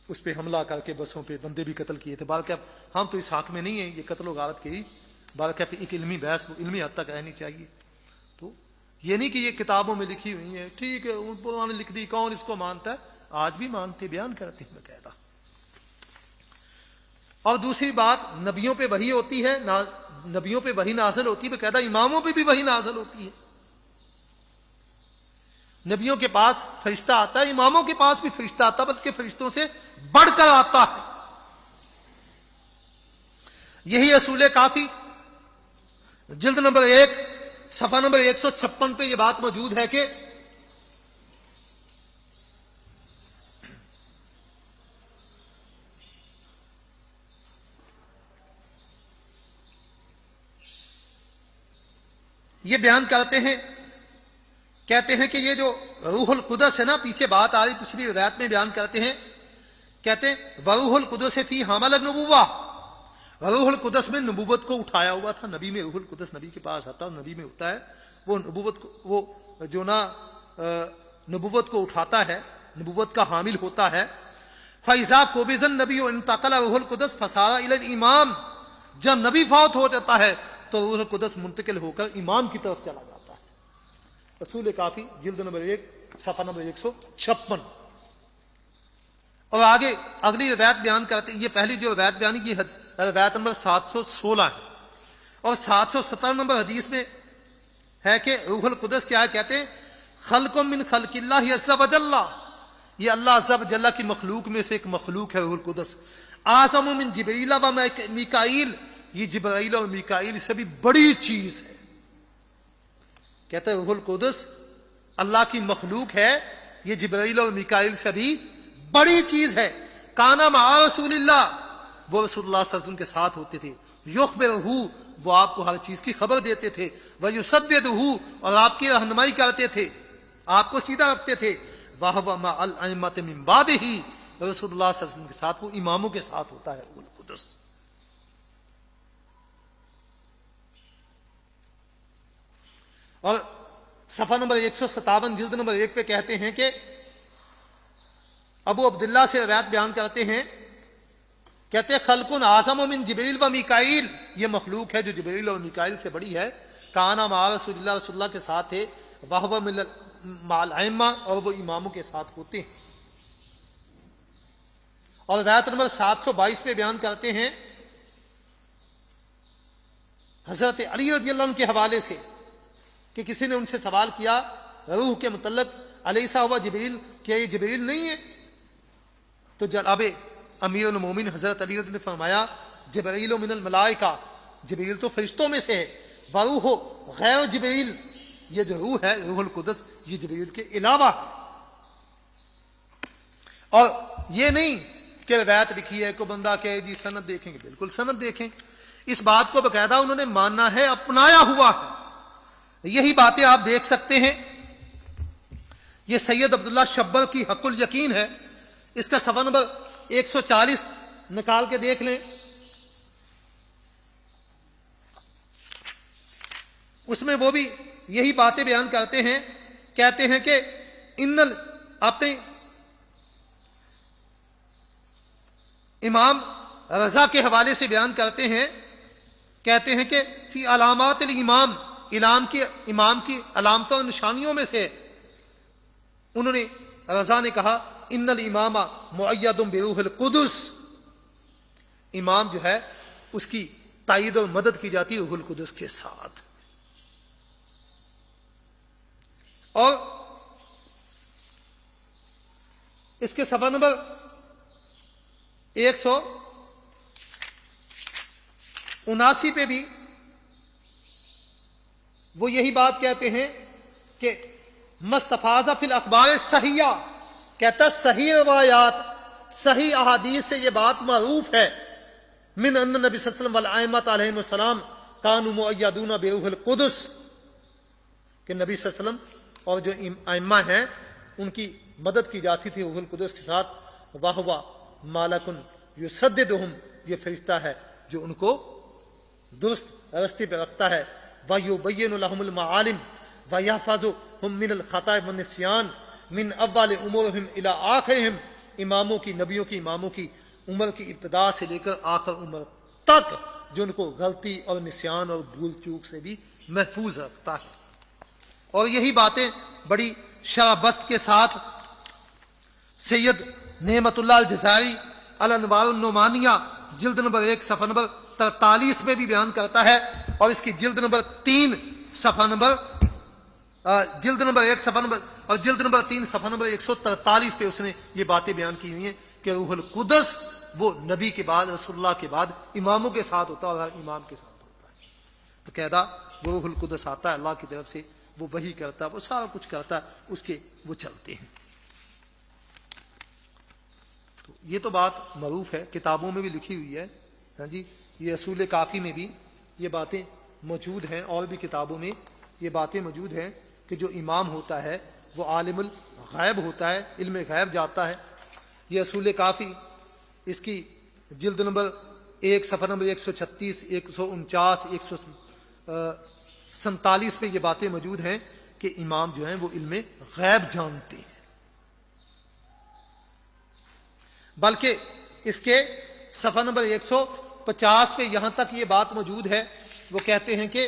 A: اس پہ حملہ کر کے بسوں پہ بندے بھی قتل کیے تھے۔ بلکہ ہم تو اس حق میں نہیں ہیں، یہ قتل و غارت کی، بلکہ ایک علمی بحث علمی حد تک رہنی چاہیے۔ تو یہ نہیں کہ یہ کتابوں میں لکھی ہوئی ہیں، ٹھیک ہے انہوں نے لکھ دی، کون اس کو مانتا ہے، آج بھی مانتے، بیان کرتے ہیں باقاعدہ۔ اور دوسری بات، نبیوں پہ وحی ہوتی ہے، نبیوں پہ وحی نازل ہوتی ہے، باقاعدہ اماموں پہ بھی وحی نازل ہوتی ہے۔ نبیوں کے پاس فرشتہ آتا ہے، اماموں کے پاس بھی فرشتہ آتا ہے، بلکہ فرشتوں سے بڑھ کر آتا ہے۔ یہی اصول کافی جلد نمبر 1 صفحہ نمبر 156 پہ یہ بات موجود ہے کہ یہ بیان کرتے ہیں، کہتے ہیں کہ یہ جو روح القدس ہے نا، پیچھے بات آ رہی پچھلی روایت میں بیان کرتے ہیں، کہتے ہیں وروح القدس فی حامل النبوہ، روح القدس میں نبوت کو اٹھایا ہوا تھا، نبی میں روح القدس نبی کے پاس آتا ہے، نبی میں ہوتا ہے وہ نبوت کو، وہ جو نا نبوت کو اٹھاتا ہے، نبوت کا حامل ہوتا ہے۔ فَإِذَا قُبِضَ النَّبِيُّ انتقل روح القدس فصار إِلَى الْإِمَامِ، جب نبی فوت ہو جاتا ہے تو روح القدس منتقل ہو کر امام کی طرف چلا جاتا ہے۔ اصول کافی جلد نمبر 1 صفحہ نمبر 156. اور آگے اگلی روایت بیان کرتے ہیں. یہ پہلی جو روایت بیانی یہ روایت نمبر 716 ہے. اور 717 نمبر حدیث میں ہے کہ روح القدس کیا ہے؟ کہتے ہیں خلق من خلق اللہ عز و جل، یہ اللہ عز و جل کی مخلوق میں سے ایک مخلوق ہے روح القدس. اعظم من جبرائیل و میکائیل، یہ جبرائیل اور میکائیل سے بھی بڑی چیز ہے. کہتے ہیں روح القدس اللہ کی مخلوق ہے، یہ جبرائیل اور میکائیل سے بھی بڑی چیز ہے. کانا مع رسول اللہ، وہ رسول اللہ صلی اللہ علیہ وسلم کے ساتھ ہوتے تھے. یخبرہ، وہ آپ کو ہر چیز کی خبر دیتے تھے. ویسددہ، اور آپ کی رہنمائی کرتے تھے، آپ کو سیدھا رکھتے تھے. وہو مع الائمۃ من بعدہ، رسول اللہ صلی اللہ علیہ وسلم کے ساتھ وہ اماموں کے ساتھ ہوتا ہے روح القدس. اور صفحہ نمبر 157 جلد نمبر 1 پہ کہتے ہیں کہ ابو عبداللہ سے روایت بیان کرتے ہیں، کہتے ہیں خلق اعظم من جبریل و میکائیل، یہ مخلوق ہے جو جبریل اور میکائیل سے بڑی ہے. کانا مع رسول اللہ، رسول اللہ کے ساتھ ہے. وہو مع الائمہ، اور وہ اماموں کے ساتھ ہوتے ہیں. اور روایت نمبر 722 پہ بیان کرتے ہیں حضرت علی رضی اللہ عنہ کے حوالے سے کہ کسی نے ان سے سوال کیا روح کے متعلق، الیسا ہوا جبریل، کیا یہ جبریل نہیں ہے؟ تو جناب امیر المومن حضرت علی رضی اللہ عنہ نے فرمایا جبریل من الملائکہ، جبریل تو فرشتوں میں سے ہے. وروح غیر جبریل، یہ جو روح ہے روح القدس یہ جبریل کے علاوہ ہے. اور یہ نہیں کہ روایت لکھی ہے کو بندہ کہے جی سند دیکھیں گے، بالکل سند دیکھیں. اس بات کو باقاعدہ انہوں نے ماننا ہے، اپنایا ہوا ہے. یہی باتیں آپ دیکھ سکتے ہیں. یہ سید عبداللہ شبر کی حق الیقین ہے، اس کا صفحہ نمبر 140 نکال کے دیکھ لیں. اس میں وہ بھی یہی باتیں بیان کرتے ہیں. کہتے ہیں کہ اپنے امام رضا کے حوالے سے بیان کرتے ہیں، کہتے ہیں کہ فی علامات الامام، امام کی علامتوں اور نشانیوں میں سے انہوں نے رضا نے کہا ان الامام مؤید بروح القدس، امام جو ہے اس کی تائید اور مدد کی جاتی ہے روح القدس کے ساتھ. اور اس کے صفحہ نمبر 179 پہ بھی وہ یہی بات کہتے ہیں کہ مستفاضہ فی الاخبار صحیحہ، کہتا صحیح روایات صحیح احادیث سے یہ بات معروف ہے من ان نبی صلی اللہ علیہ وسلم والائمۃ علیہم السلام کانوا مؤیدون بروح القدس، کہ نبی صلی اللہ علیہ وسلم اور جو ائمہ ہیں ان کی مدد کی جاتی تھی روح القدس کے ساتھ. وہو مالک یسددہم، یہ فرشتہ ہے جو ان کو درست راستے پہ رکھتا ہے. وَيُبَيِّنُ لَهُمُ الْمَعَالِمَ وَيَحْفَظُهُم مِّنَ الْخَطَأِ وَالنِّسْيَانِ مِنْ أَوَّلِ أُمُورِهِمْ إِلَىٰ آخِرِهِمْ، اماموں کی نبیوں کی اماموں کی عمر کی ابتدا سے لے کر آخر عمر تک جو ان کو غلطی اور نسیان اور بھول چوک سے بھی محفوظ رکھتا ہے. اور یہی باتیں بڑی شرح بست کے ساتھ سید نعمت اللہ الجزائری الانوار النعمانیہ جلد نمبر 1 صفحہ نمبر 43 میں بھی بیان کرتا ہے. اور اس کی جلد نمبر 3 صفحہ نمبر جلد نمبر 1 صفحہ نمبر اور جلد نمبر 3 صفحہ نمبر 143 پہ اس نے یہ باتیں بیان کی ہوئی ہیں کہ روح القدس وہ نبی کے بعد رسول اللہ کے بعد اماموں کے ساتھ ہوتا ہے اور ہر امام کے ساتھ ہوتا ہے. تو قاعدہ وہ روح القدس آتا ہے اللہ کی طرف سے، وہ وحی کرتا ہے، وہ سارا کچھ کرتا ہے، اس کے وہ چلتے ہیں. تو یہ تو بات معروف ہے، کتابوں میں بھی لکھی ہوئی ہے. ہاں جی، یہ اصول کافی میں بھی یہ باتیں موجود ہیں، اور بھی کتابوں میں یہ باتیں موجود ہیں کہ جو امام ہوتا ہے وہ عالم الغیب ہوتا ہے، علم غیب جاتا ہے. یہ اصول کافی اس کی جلد نمبر 1 صفحہ نمبر 136 149 147 پہ یہ باتیں موجود ہیں کہ امام جو ہیں وہ علم غیب جانتے ہیں. بلکہ اس کے صفحہ نمبر 150 پہ یہاں تک یہ بات موجود ہے، وہ کہتے ہیں کہ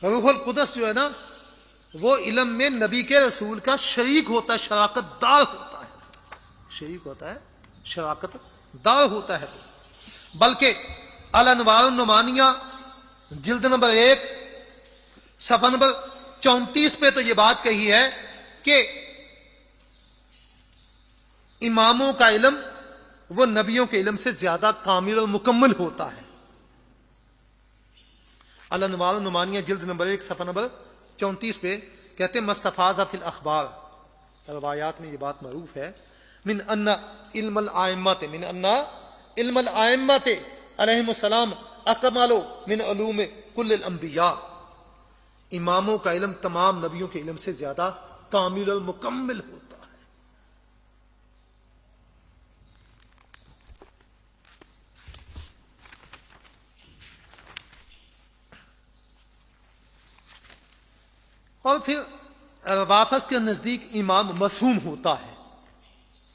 A: روح القدس جو ہے نا وہ علم میں نبی کے رسول کا شریک ہوتا ہے، شراکت دار ہوتا ہے، شریک ہوتا ہے، شراکت دار ہوتا ہے۔ بلکہ الانوار النعمانیہ جلد نمبر 1 صفحہ نمبر 34 پہ تو یہ بات کہی ہے کہ اماموں کا علم وہ نبیوں کے علم سے زیادہ کامل اور مکمل ہوتا ہے۔ الانوار النعمانیہ جلد نمبر 1 صفحہ نمبر 34 پہ کہتے ہیں مستفاض فی الاخبار، روایات میں یہ بات معروف ہے، من ان علم الائمت علیہم السلام اکمل من علوم کل الانبیاء، اماموں کا علم تمام نبیوں کے علم سے زیادہ کامل اور مکمل ہوتا ہے۔ اور پھر وافظ کے نزدیک امام معصوم ہوتا ہے۔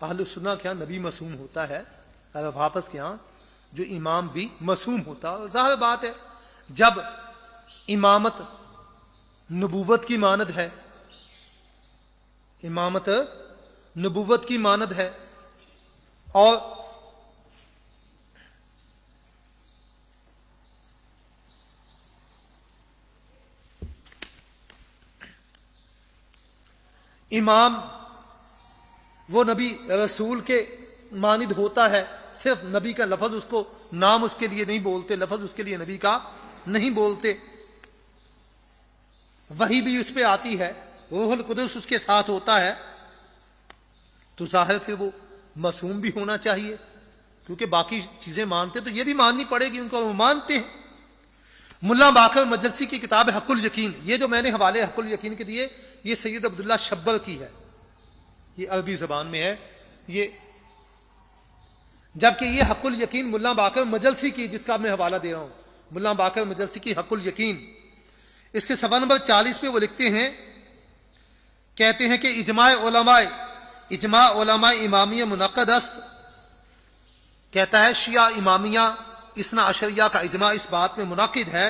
A: اہل سنہ کے ہاں نبی معصوم ہوتا ہے، وافظ کے ہاں جو امام بھی معصوم ہوتا ہے۔ ظاہر بات ہے جب امامت نبوت کی مانند ہے، امامت نبوت کی مانند ہے، اور امام وہ نبی رسول کے مانند ہوتا ہے، صرف نبی کا لفظ اس کو نام اس کے لیے نہیں بولتے، لفظ اس کے لیے نبی کا نہیں بولتے، وحی بھی اس پہ آتی ہے، روح القدس اس کے ساتھ ہوتا ہے، تو ظاہر پھر وہ معصوم بھی ہونا چاہیے، کیونکہ باقی چیزیں مانتے تو یہ بھی ماننی پڑے گی ان کو، وہ مانتے ہیں۔ ملا باقر مجلسی کی کتاب حق الیقین، یہ جو میں نے حوالے حق الیقین کے دیے یہ سید عبداللہ شبر کی ہے، یہ عربی زبان میں ہے یہ، جبکہ یہ حق الیقین ملا باقر مجلسی کی جس کا میں حوالہ دے رہا ہوں، ملا باقر مجلسی کی حق الیقین، اس کے صفحہ نمبر 40 پہ وہ لکھتے ہیں، کہتے ہیں کہ اجماع علماء امامیہ منعقد است، کہتا ہے شیعہ امامیہ اثنا عشریہ کا اجماع اس بات میں منعقد ہے،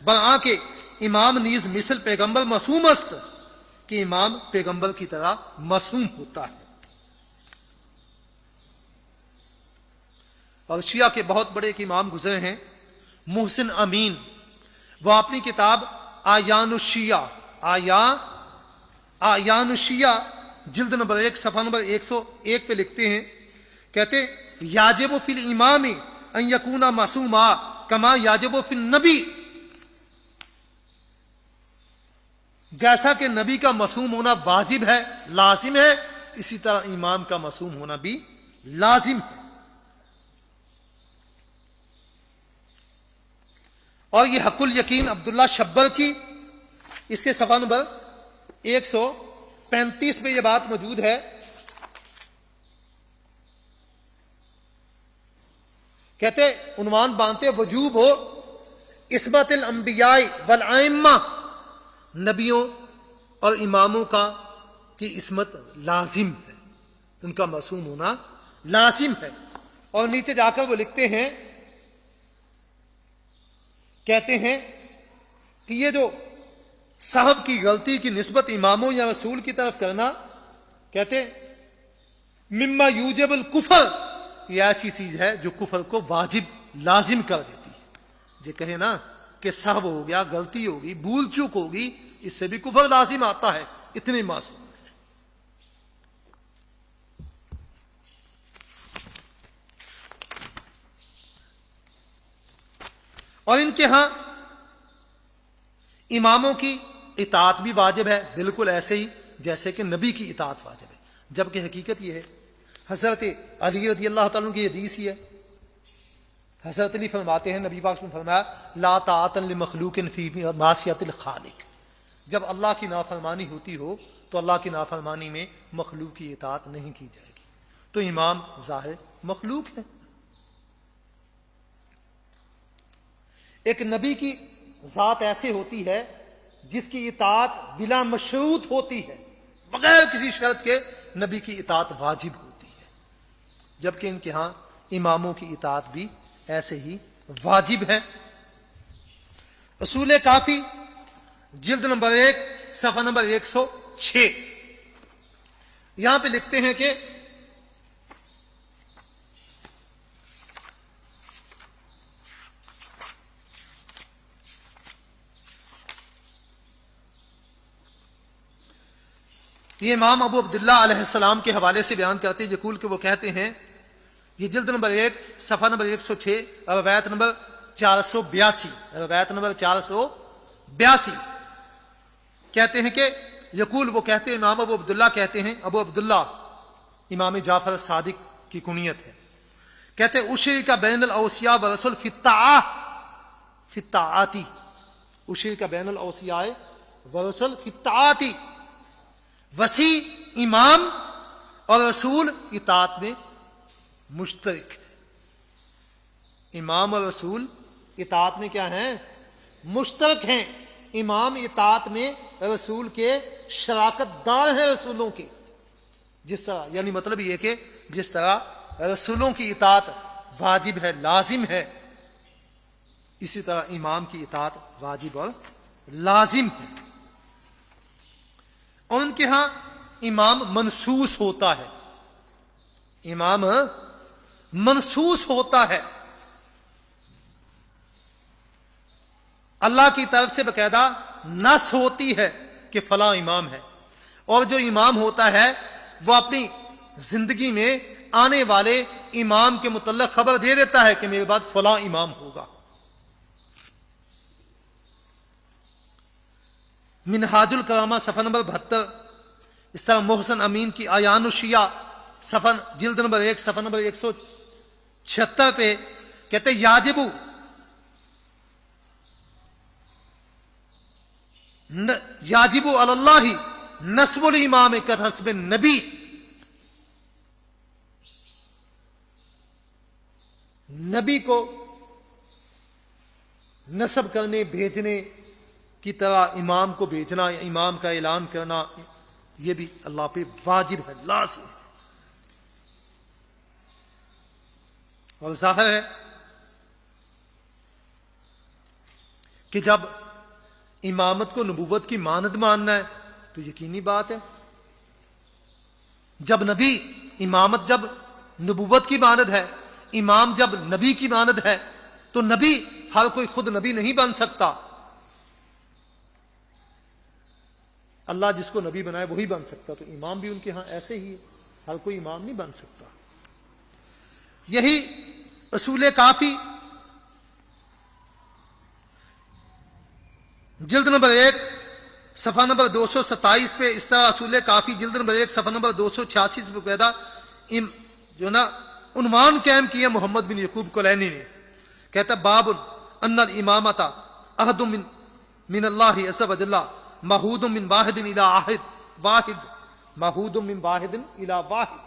A: برآں کہ امام نیز مثل پیغمبر معصوم است، کہ امام پیغمبر کی طرح معصوم ہوتا ہے۔ اور شیعہ کے بہت بڑے ایک امام گزرے ہیں محسن امین، وہ اپنی کتاب آیان الشیعہ جلد نمبر 1 صفحہ نمبر 101 پہ لکھتے ہیں، کہتے یاجب فی الامام ان یکون معصوما کما یاجب فی النبی، جیسا کہ نبی کا معصوم ہونا واجب ہے، لازم ہے، اسی طرح امام کا معصوم ہونا بھی لازم ہے۔ اور یہ حق الیقین عبداللہ شبر کی، اس کے صفحہ نمبر 135 میں یہ بات موجود ہے، کہتے عنوان باندھتے وجوب ہو عصمت الانبیاء والائمہ، نبیوں اور اماموں کی عصمت لازم ہے، ان کا معصوم ہونا لازم ہے۔ اور نیچے جا کر وہ لکھتے ہیں، کہتے ہیں کہ یہ جو صاحب کی غلطی کی نسبت اماموں یا رسول کی طرف کرنا، کہتے مما یوجب الکفر، یہ ایسی چیز ہے جو کفر کو واجب لازم کر دیتی ہے۔ یہ کہے نا کہ صاحب ہو گیا، غلطی ہوگی، بھول چوک ہوگی، اس سے بھی کفر لازم آتا ہے، اتنے معصوم ہیں۔ اور ان کے ہاں اماموں کی اطاعت بھی واجب ہے، بالکل ایسے ہی جیسے کہ نبی کی اطاعت واجب ہے، جبکہ حقیقت یہ ہے، حضرت علی رضی اللہ تعالیٰ عنہ کی حدیث ہی ہے، حضرت علی فرماتے ہیں، نبی پاک نے فرمایا لا طاعۃ لمخلوق فی معصیۃ الخالق، جب اللہ کی نافرمانی ہوتی ہو تو اللہ کی نافرمانی میں مخلوق کی اطاعت نہیں کی جائے گی، تو امام ظاہر مخلوق ہے۔ ایک نبی کی ذات ایسے ہوتی ہے جس کی اطاعت بلا مشروط ہوتی ہے، بغیر کسی شرط کے نبی کی اطاعت واجب ہوتی ہے، جبکہ ان کے ہاں اماموں کی اطاعت بھی ایسے ہی واجب ہے۔ اصول کافی جلد نمبر 1 صفحہ نمبر 106. یہاں پہ لکھتے ہیں کہ یہ امام ابو عبداللہ علیہ السلام کے حوالے سے بیان کرتے ہیں یقول کہ وہ کہتے ہیں، یہ جلد نمبر 1 صفحہ نمبر 106 روایت نمبر 482، روایت نمبر 482 کہتے ہیں کہ یقول وہ کہتے ہیں، امام ابو عبداللہ کہتے ہیں، ابو عبداللہ امام جعفر صادق کی کنیت ہے، کہتے ہیں اشری کا بین الاوصیاء ورسول فی الطاعاتی، اشری کا بین الاوصیاء ورسول فی الطاعاتی، وسیع امام اور رسول اطاعت میں مشترک ہے. امام اور رسول اطاعت میں کیا ہیں؟ مشترک ہیں. امام اطاعت میں رسول کے شراکت دار ہیں رسولوں کے. جس طرح یعنی مطلب یہ کہ جس طرح رسولوں کی اطاعت واجب ہے، لازم ہے، اسی طرح امام کی اطاعت واجب اور لازم ہے. اور ان کے ہاں امام منصوص ہوتا ہے، امام منصوص ہوتا ہے، اللہ کی طرف سے باقاعدہ نص ہوتی ہے کہ فلاں امام ہے. اور جو امام ہوتا ہے وہ اپنی زندگی میں آنے والے امام کے متعلق خبر دے دیتا ہے کہ میرے بعد فلاں امام ہوگا. منہاج الکرامہ صفحہ نمبر 72، اس طرح محسن امین کی آیان الشیعہ صفحہ جلد نمبر 1 صفحہ نمبر 176 پہ کہتے یاجبو علی اللہ نصب الامام کحسب النبی، نبی کو نصب کرنے بھیجنے کی طرح امام کو بھیجنا، امام کا اعلان کرنا، یہ بھی اللہ پہ واجب ہے، لازم ہے. اور ظاہر ہے کہ جب امامت کو نبوت کی مانند ماننا ہے تو یقینی بات ہے، جب نبی امامت جب نبوت کی مانند ہے، امام جب نبی کی مانند ہے، تو نبی ہر کوئی خود نبی نہیں بن سکتا. اللہ جس کو نبی بنائے وہی بن سکتا، تو امام بھی ان کے ہاں ایسے ہی ہے، ہر کوئی امام نہیں بن سکتا. یہی اصول کافی جلد نمبر 1 صفحہ نمبر 227 پہ، اس طرح اصول کافی جلد نمبر 1 صفحہ نمبر 286 پہ پیدا جو نا عنوان قائم کیا محمد بن یعقوب کلینی نے. کہتا باب ان الامامۃ عہد من اللہ عز وجل محود من واحد الی واحد، محود من واحد الی واحد،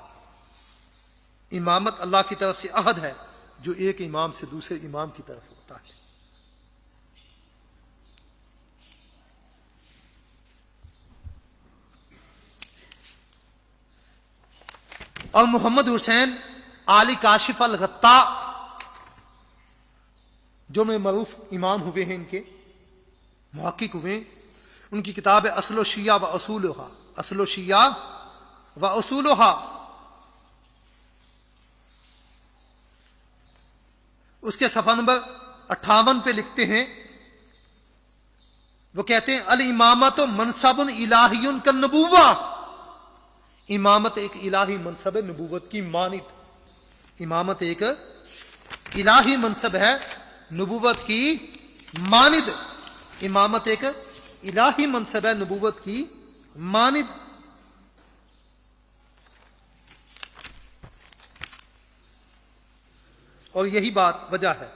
A: امامت اللہ کی طرف سے عہد ہے جو ایک امام سے دوسرے امام کی طرف ہوتا ہے. اور محمد حسین علی کاشف الغطاء جو میں معروف امام ہوئے ہیں، ان کے محقق ہوئے ہیں، ان کی کتاب ہے اصل الشیعہ و اصولھا، اصل الشیعہ و اصولھا، اس کے صفحہ نمبر 58 پہ لکھتے ہیں، وہ کہتے ہیں الامامۃ منصب الہی کالنبوہ، امامت ایک الہی منصب ہے نبوت کی مانند. امامت ایک الہی منصب ہے نبوت کی مانند، امامت ایک الہی منصب ہے نبوت کی مانند. اور یہی بات وجہ ہے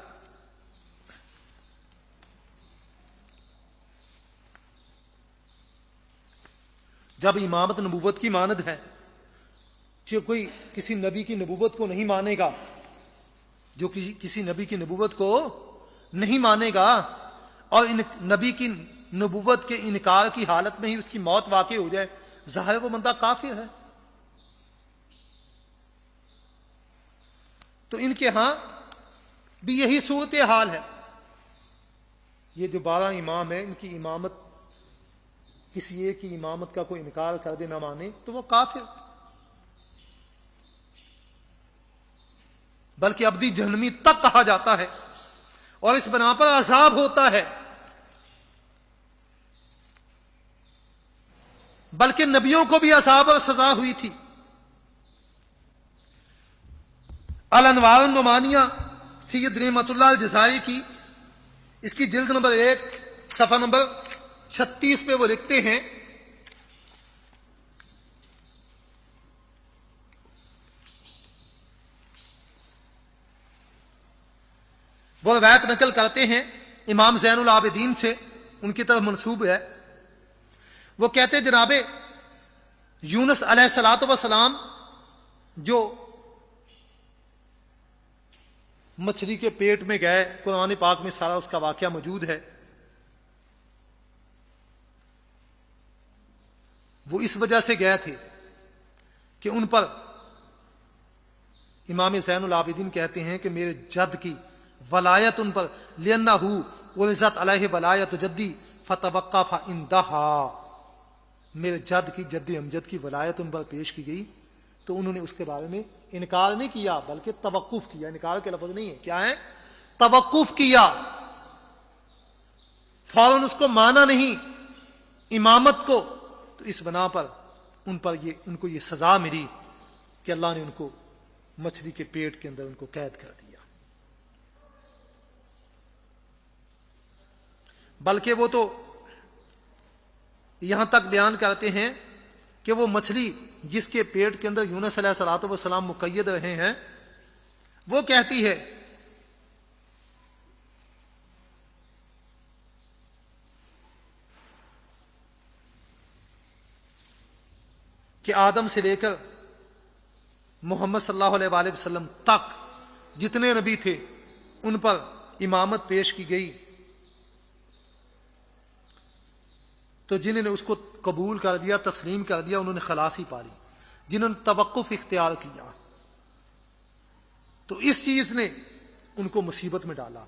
A: جب امامت نبوت کی مانند ہے، جو کوئی کسی نبی کی نبوت کو نہیں مانے گا، جو کسی نبی کی نبوت کو نہیں مانے گا اور نبی کی نبوت کے انکار کی حالت میں ہی اس کی موت واقع ہو جائے، ظاہر وہ بندہ کافر ہے. تو ان کے ہاں بھی یہی صورت حال ہے. یہ جو 12 امام ہیں، ان کی امامت کسی ایک کی امامت کا کوئی انکار کر دے نہ مانے تو وہ کافر، بلکہ ابدی جہنمی تک کہا جاتا ہے، اور اس بنا پر عذاب ہوتا ہے۔ بلکہ نبیوں کو بھی عذاب اور سزا ہوئی تھی۔ الانوار النعمانیہ سید نعمت اللہ الجزائری کی، اس کی جلد نمبر 1 صفحہ نمبر 36 پہ وہ لکھتے ہیں وہ روایت نقل کرتے ہیں امام زین العابدین سے، ان کی طرف منسوب ہے، وہ کہتے جناب یونس علیہ الصلوۃ والسلام جو مچھلی کے پیٹ میں گئے، قرآن پاک میں سارا اس کا واقعہ موجود ہے، وہ اس وجہ سے گئے تھے کہ ان پر امام زین العابدین کہتے ہیں کہ میرے جد کی ولایت ان پر لِأَنَّهُ وَرِزَتْ عَلَيْهِ وَلَایَتُ جَدِّي فَتَوَقَّفَ عِنْدَهَا، میرے جد کی جد امجد کی ولایت ان پر پیش کی گئی تو انہوں نے اس کے بارے میں انکار نہیں کیا بلکہ توقف کیا۔ انکار کے لفظ نہیں ہے، کیا ہے؟ توقف کیا، فوراً اس کو مانا نہیں امامت کو، تو اس بنا پر ان کو یہ سزا ملی کہ اللہ نے ان کو مچھلی کے پیٹ کے اندر ان کو قید کر دیا۔ بلکہ وہ تو یہاں تک بیان کرتے ہیں کہ وہ مچھلی جس کے پیٹ کے اندر یونس علیہ الصلوۃ والسلام مقید رہے ہیں، وہ کہتی ہے کہ آدم سے لے کر محمد صلی اللہ علیہ وآلہ وسلم تک جتنے نبی تھے ان پر امامت پیش کی گئی، تو جنہوں نے اس کو قبول کر دیا، تسلیم کر دیا، انہوں نے خلاصی پالی، جنہوں نے توقف اختیار کیا تو اس چیز نے ان کو مصیبت میں ڈالا،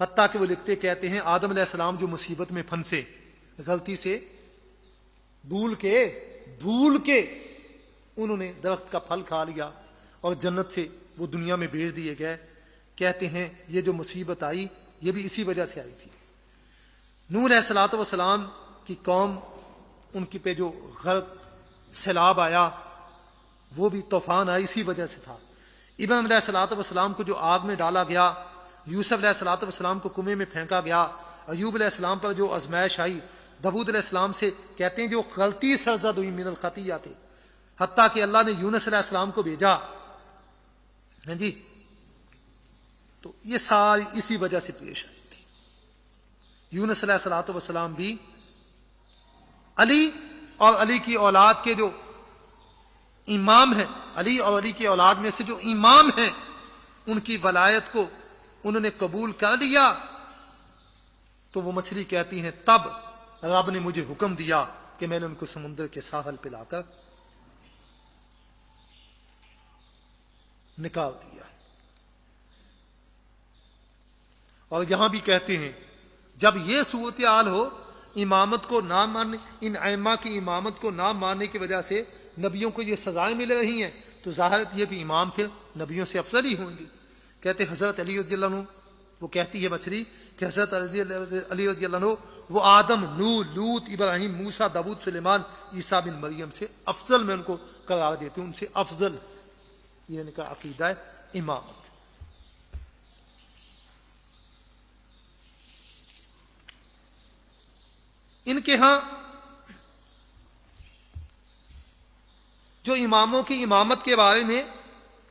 A: حتیٰ کہ وہ لکھتے کہتے ہیں آدم علیہ السلام جو مصیبت میں پھنسے، غلطی سے بھول کے انہوں نے درخت کا پھل کھا لیا اور جنت سے وہ دنیا میں بھیج دیے گئے، کہتے ہیں یہ جو مصیبت آئی یہ بھی اسی وجہ سے آئی تھی۔ نوح علیہ الصلوۃ والسلام کی قوم، ان کی پہ جو غرق سیلاب آیا، وہ بھی طوفان آئی اسی وجہ سے تھا۔ ابراہیم علیہ الصلوۃ والسلام کو جو آگ میں ڈالا گیا، یوسف علیہ الصلوۃ والسلام کو کنویں میں پھینکا گیا، ایوب علیہ السلام پر جو آزمائش آئی، داؤد علیہ السلام سے کہتے ہیں جو غلطی سرزد ہوئی من الخطیہ تھے، حتیٰ کہ اللہ نے یونس علیہ السلام کو بھیجا، ہاں جی، تو یہ ساری اسی وجہ سے پیش آئی تھی۔ یونس علیہ الصلوۃ والسلام بھی علی اور علی کی اولاد کے جو امام ہیں، علی اور علی کی اولاد میں سے جو امام ہیں، ان کی ولایت کو انہوں نے قبول کر لیا، تو وہ مچھلی کہتی ہیں تب رب نے مجھے حکم دیا کہ میں نے ان کو سمندر کے ساحل پہ لا کر نکال دیا۔ اور یہاں بھی کہتے ہیں جب یہ صورتحال ہو، امامت کو نہ ماننے، ان ائمہ کی امامت کو نہ ماننے کی وجہ سے نبیوں کو یہ سزائیں مل رہی ہیں، تو ظاہر یہ بھی امام پھر نبیوں سے افضل ہی ہوں گے۔ کہتے حضرت علی رضی اللہ عنہ، وہ کہتی ہے مچھلی کہ حضرت علی رضی اللہ عنہ وہ آدم، نوح، لوط، ابراہیم، موسیٰ، داؤد، سلیمان، عیسیٰ بن مریم سے افضل میں ان کو قرار دیتی ہوں، ان سے افضل، یہ ان کا عقیدہ ہے امامت۔ ان کے ہاں جو اماموں کی امامت کے بارے میں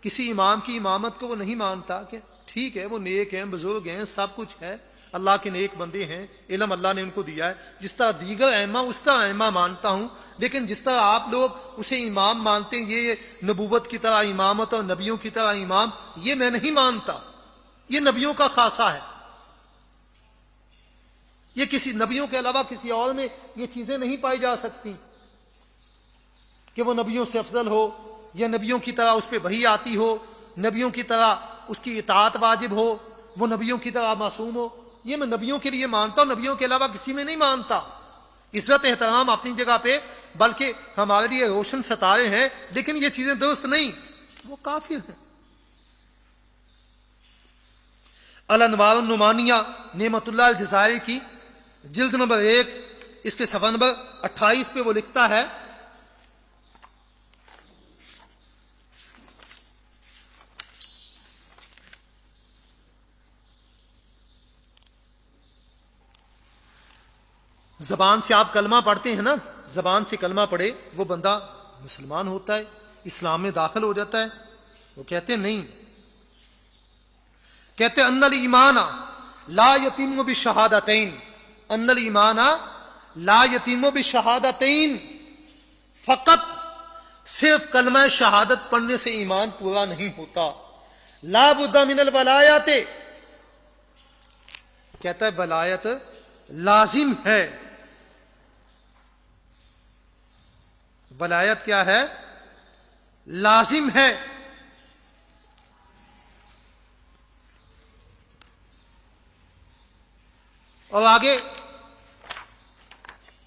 A: کسی امام کی امامت کو وہ نہیں مانتا کہ ٹھیک ہے وہ نیک ہیں، بزرگ ہیں، سب کچھ ہے، اللہ کے نیک بندے ہیں، علم اللہ نے ان کو دیا ہے، جس طرح دیگر ائمہ اس طرح ائمہ مانتا ہوں، لیکن جس طرح آپ لوگ اسے امام مانتے ہیں، یہ نبوت کی طرح امامت اور نبیوں کی طرح امام، یہ میں نہیں مانتا، یہ نبیوں کا خاصہ ہے، یہ کسی نبیوں کے علاوہ کسی اور میں یہ چیزیں نہیں پائی جا سکتی کہ وہ نبیوں سے افضل ہو، یا نبیوں کی طرح اس پہ وحی آتی ہو، نبیوں کی طرح اس کی اطاعت واجب ہو، وہ نبیوں کی طرح معصوم ہو، یہ میں نبیوں کے لیے مانتا ہوں، نبیوں کے علاوہ کسی میں نہیں مانتا۔ عزت احترام اپنی جگہ پہ، بلکہ ہمارے لیے روشن ستارے ہیں، لیکن یہ چیزیں درست نہیں، وہ کافر ہیں۔ الانوار النعمانیہ نعمت اللہ الجزائری کی جلد نمبر 1 اس کے صفحہ نمبر 28 پہ وہ لکھتا ہے، زبان سے آپ کلمہ پڑھتے ہیں نا، زبان سے کلمہ پڑھے وہ بندہ مسلمان ہوتا ہے، اسلام میں داخل ہو جاتا ہے؟ وہ کہتے ہیں نہیں، کہتے ہیں ان الایمان لا یتم بالشہادتین، ان الایمان لا یتم بالشہادتین، فقط صرف کلمہ شہادت پڑھنے سے ایمان پورا نہیں ہوتا، لا بد من الولایات، کہتا ہے ولایت لازم ہے۔ ولایت کیا ہے؟ لازم ہے۔ اور آگے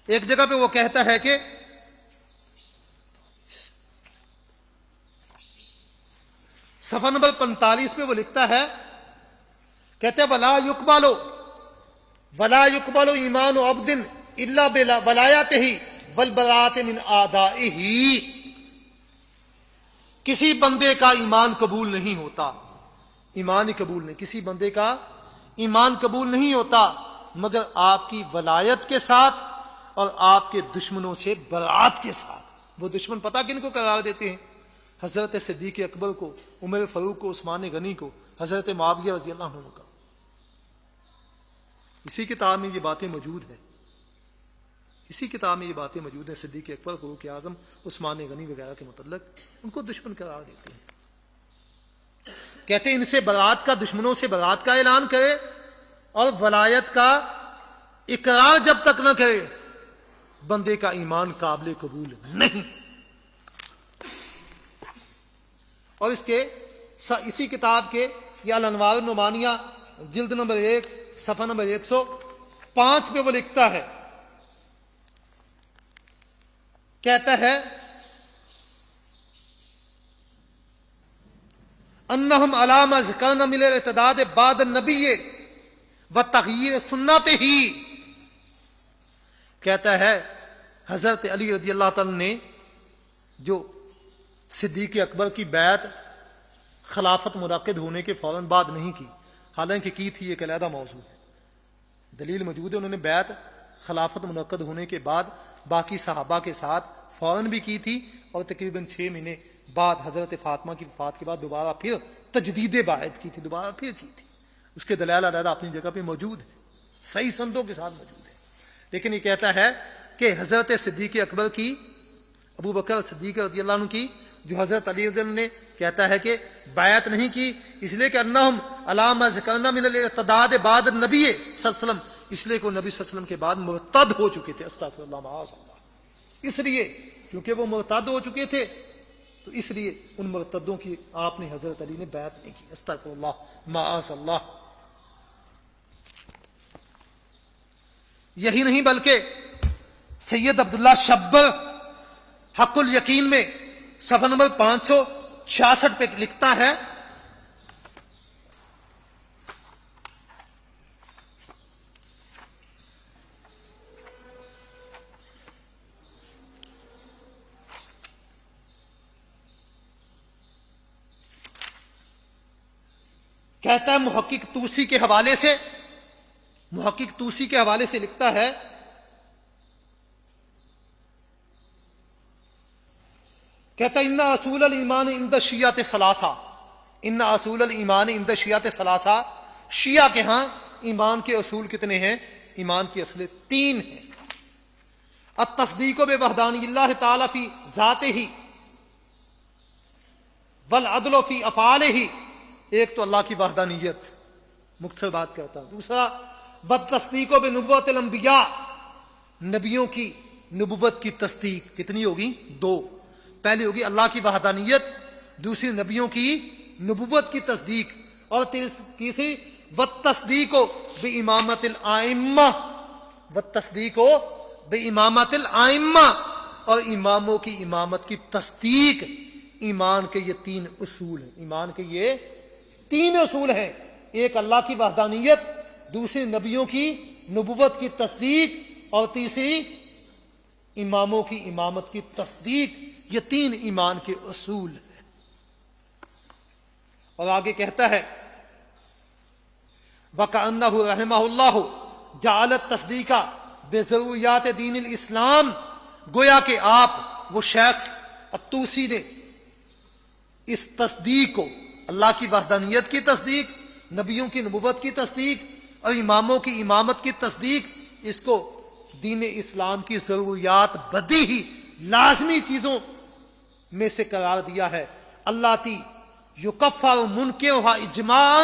A: ایک جگہ پہ وہ کہتا ہے کہ صفحہ نمبر 45 میں وہ لکھتا ہے، کہتے ہیں ولا یقبل ایمان عبد الا بولایاتہ والبراءۃ من اعدائہ، کسی بندے کا ایمان قبول نہیں ہوتا، ایمان ہی قبول نہیں، کسی بندے کا ایمان قبول نہیں ہوتا مگر آپ کی ولایت کے ساتھ اور آپ کے دشمنوں سے برات کے ساتھ۔ وہ دشمن پتہ کن کو قرار دیتے ہیں؟ حضرت صدیق اکبر کو، عمر فاروق کو، عثمان غنی کو، حضرت معاویہ رضی اللہ عنہ کا۔ اسی کتاب میں یہ باتیں موجود ہیں، اسی کتاب میں یہ باتیں موجود ہیں، صدیق اکبر، فاروق اعظم، عثمان غنی وغیرہ کے متعلق ان کو دشمن قرار دیتے ہیں۔ کہتے ہیں ان سے برات کا، دشمنوں سے برات کا اعلان کرے اور ولایت کا اقرار جب تک نہ کرے بندے کا ایمان قابل قبول نہیں۔ اور اسی کتاب کے یا الانوار النعمانیہ جلد نمبر 1 صفحہ نمبر 105 پہ وہ لکھتا ہے، کہتا ہے انہم علی ما ذکرنا من الاعتداد بعد النبی وتغییر سنت ہی، کہتا ہے حضرت علی رضی اللہ تعالی نے جو صدیق اکبر کی بیعت خلافت منعقد ہونے کے فوراً بعد نہیں کی، حالانکہ کی تھی، ایک علیحدہ موضوع ہے، دلیل موجود ہے، انہوں نے بیعت خلافت منعقد ہونے کے بعد باقی صحابہ کے ساتھ فوراً بھی کی تھی، اور تقریباً 6 مہینے بعد حضرت فاطمہ کی وفات کے بعد دوبارہ پھر تجدید بیعت کی تھی، دوبارہ پھر کی تھی۔ اس کے دلائل علیحدہ اپنی جگہ پہ موجود ہے، صحیح سندوں کے ساتھ موجود ہے۔ لیکن یہ کہتا ہے کہ حضرت صدیق اکبر کی، ابو بکر صدیق رضی اللہ عنہ کی، جو حضرت علی رضی اللہ عنہ نے کہتا ہے کہ بیعت نہیں کی، اس لیے کہ انہم علی ما ذکرنا من الاعتداد بعد النبی صلی اللہ علیہ وسلم، اس لیے کہ وہ نبی صلی اللہ علیہ وسلم کے بعد مرتد ہو چکے تھے، استغفر اللہ معاذ اللہ، اس لیے کیونکہ وہ مرتد ہو چکے تھے تو اس لیے ان مرتدوں کی آپ نے، حضرت علی نے بیعت نہیں کی، استغفر اللہ معاذ اللہ۔ یہی نہیں بلکہ سید عبداللہ شبر حق الیقین میں صفحہ نمبر 566 پہ لکھتا ہے، کہتا ہے محقق توسی کے حوالے سے، محقق توسی کے حوالے سے لکھتا ہے، کہتا ہے ان اصول الایمان عند الشیعۃ ثلاثہ، ان اصول الایمان عند الشیعۃ ثلاثہ، شیعہ کے ہاں ایمان کے اصول کتنے ہیں؟ ایمان کی اصل 3 ہیں۔ التصدیق بوحدانی اللہ تعالی فی ذاتہ والعدل فی افعالہ، ایک تو اللہ کی وحدانیت، مختصر بات کرتا ہوں، دوسرا والتصدیق بنبوت الانبیاء، نبیوں کی نبوت کی تصدیق، کتنی ہوگی؟ 2، پہلی ہوگی اللہ کی وحدانیت، دوسری نبیوں کی نبوت کی تصدیق، اور تیسری والتصدیق بامامت الائمہ، والتصدیق بے امامت الائمہ، اور اماموں کی امامت کی تصدیق۔ ایمان کے یہ تین اصول ہیں، ایمان کے یہ تین اصول ہیں، ایک اللہ کی وحدانیت، دوسری نبیوں کی نبوت کی تصدیق، اور تیسری اماموں کی امامت کی تصدیق۔ یہ تین ایمان کے اصول ہیں۔ اور آگے کہتا ہے وَكَأَنَّهُ رَحِمَهُ اللَّهُ جَعَلَ التَّصْدِيقَ بِضَرُورِيَاتِ دِينِ الْإِسْلَام، گویا کہ آپ وہ شیخ الطوسی نے اس تصدیق کو، اللہ کی وحدانیت کی تصدیق، نبیوں کی نبوت کی تصدیق اور اماموں کی امامت کی تصدیق، اس کو دین اسلام کی ضروریات بدیہی لازمی چیزوں میں سے قرار دیا ہے۔ اللہ تی یکفر منکرھا اجماعا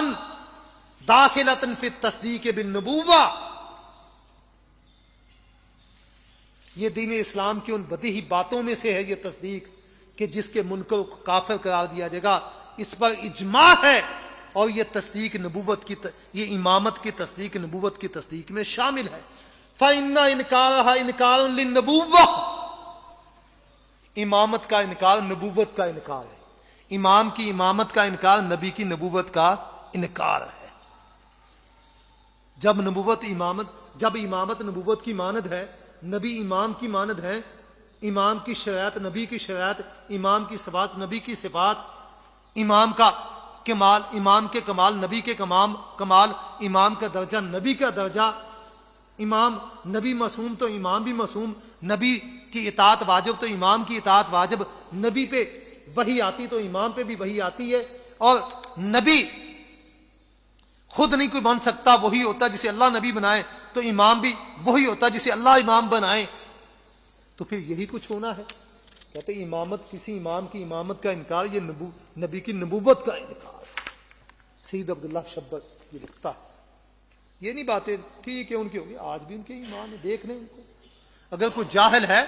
A: داخلۃ فی التصدیق بالنبوہ، یہ دین اسلام کی ان بدیہی باتوں میں سے ہے یہ تصدیق کہ جس کے منکر کو کافر قرار دیا جائے گا، اس پر اجماع ہے، اور یہ تصدیق نبوت کی یہ امامت کی تصدیق نبوت کی تصدیق میں شامل ہے۔ فإن انکارھا انکار للنبوہ، امامت کا انکار نبوت کا انکار ہے، امام کی امامت کا انکار نبی کی نبوت کا انکار ہے۔ جب امامت نبوت کی مانند ہے، نبی امام کی مانند ہے، امام کی شریعت نبی کی شریعت، امام کی صفات نبی کی صفات، امام کا کمال امام کے کمال نبی کے کمال، امام کا درجہ نبی کا درجہ، امام نبی معصوم تو امام بھی معصوم، نبی کی اطاعت واجب تو امام کی اطاعت واجب، نبی پہ وحی آتی تو امام پہ بھی وحی آتی ہے، اور نبی خود نہیں کوئی بن سکتا، وہی ہوتا جسے اللہ نبی بنائے، تو امام بھی وہی ہوتا جسے اللہ امام بنائے۔ تو پھر یہی کچھ ہونا ہے۔ کہتے ہیں امامت، کسی امام کی امامت کا انکار یہ نبی کی نبوت کا انکار۔ سید عبداللہ شبر یہ لکھتا ہے، یہ نہیں باتیں ٹھیک ہے ان کی ہوگی، آج بھی ان کے ایمان ہے، دیکھ لیں ان کو۔ اگر کوئی جاہل ہے،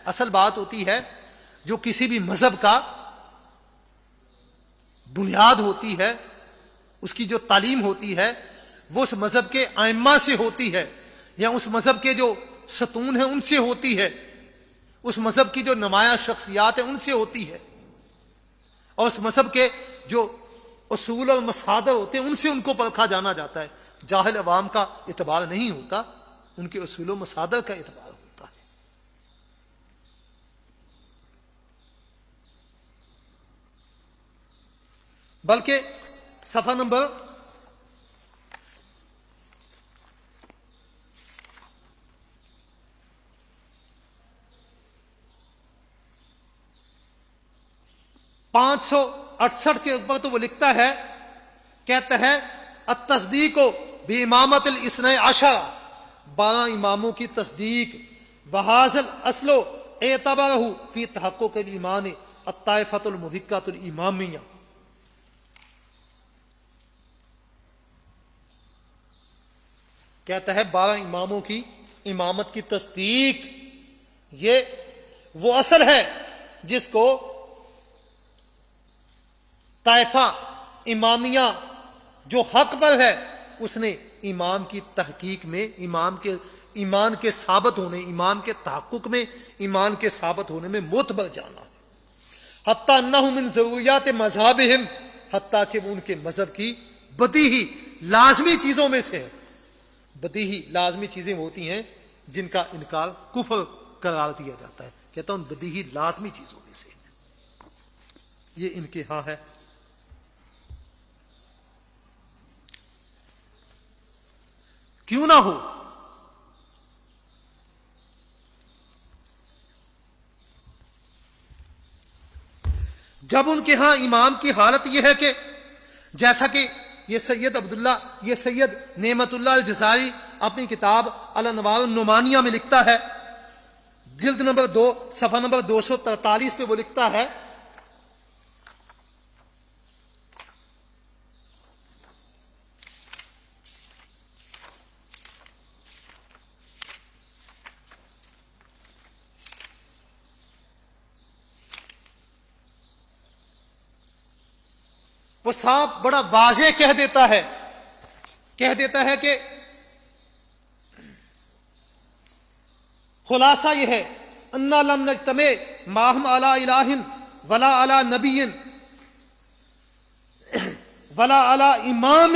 A: اصل بات ہوتی ہے جو کسی بھی مذہب کا بنیاد ہوتی ہے، اس کی جو تعلیم ہوتی ہے وہ اس مذہب کے ائمہ سے ہوتی ہے، یا اس مذہب کے جو ستون ہیں ان سے ہوتی ہے، اس مذہب کی جو نمایاں شخصیات ہیں ان سے ہوتی ہے، اور اس مذہب کے جو اصول اور مصادر ہوتے ہیں ان سے ان کو پرکھا جانا جاتا ہے۔ جاہل عوام کا اعتبار نہیں ہوتا، ان کے اصول و مصادر کا اعتبار ہوتا ہے۔ بلکہ صفحہ نمبر 568 کے اوپر تو وہ لکھتا ہے، کہتا ہے التصدیق بامامت الاثنی عشر، 12 اماموں کی تصدیق، وہذا الاصل اعتبرہ فی تحقق الایمان الطائفۃ المحقۃ الامامیہ۔ کہتا ہے 12 اماموں کی امامت کی تصدیق یہ وہ اصل ہے جس کو طائفہ امامیہ جو حق پر ہے اس نے امام کی تحقیق میں، ایمان کے ثابت ہونے، ایمان کے تحقق میں، ایمان کے ثابت ہونے میں معتبر جانا، حتیٰ انہم من ضروریات مذہبہم، حتیٰ کہ وہ ان کے مذہب کی بدیہی لازمی چیزوں میں سے ہے۔ بدیہی لازمی چیزیں ہوتی ہیں جن کا انکار کفر قرار دیا جاتا ہے، کہتا ہوں بدیہی لازمی چیزوں میں سے یہ ان کے ہاں ہے۔ کیوں نہ ہو، جب ان کے ہاں امام کی حالت یہ ہے کہ جیسا کہ یہ سید نعمت اللہ الجزائری اپنی کتاب الانوار النعمانیہ میں لکھتا ہے، جلد نمبر 2 صفحہ نمبر 243 پہ وہ لکھتا ہے، وہ صاحب بڑا واضح کہہ دیتا ہے کہ خلاصہ یہ ہے انا لم نجتمع ماہم علی الہ ولا علی نبی ولا علی امام.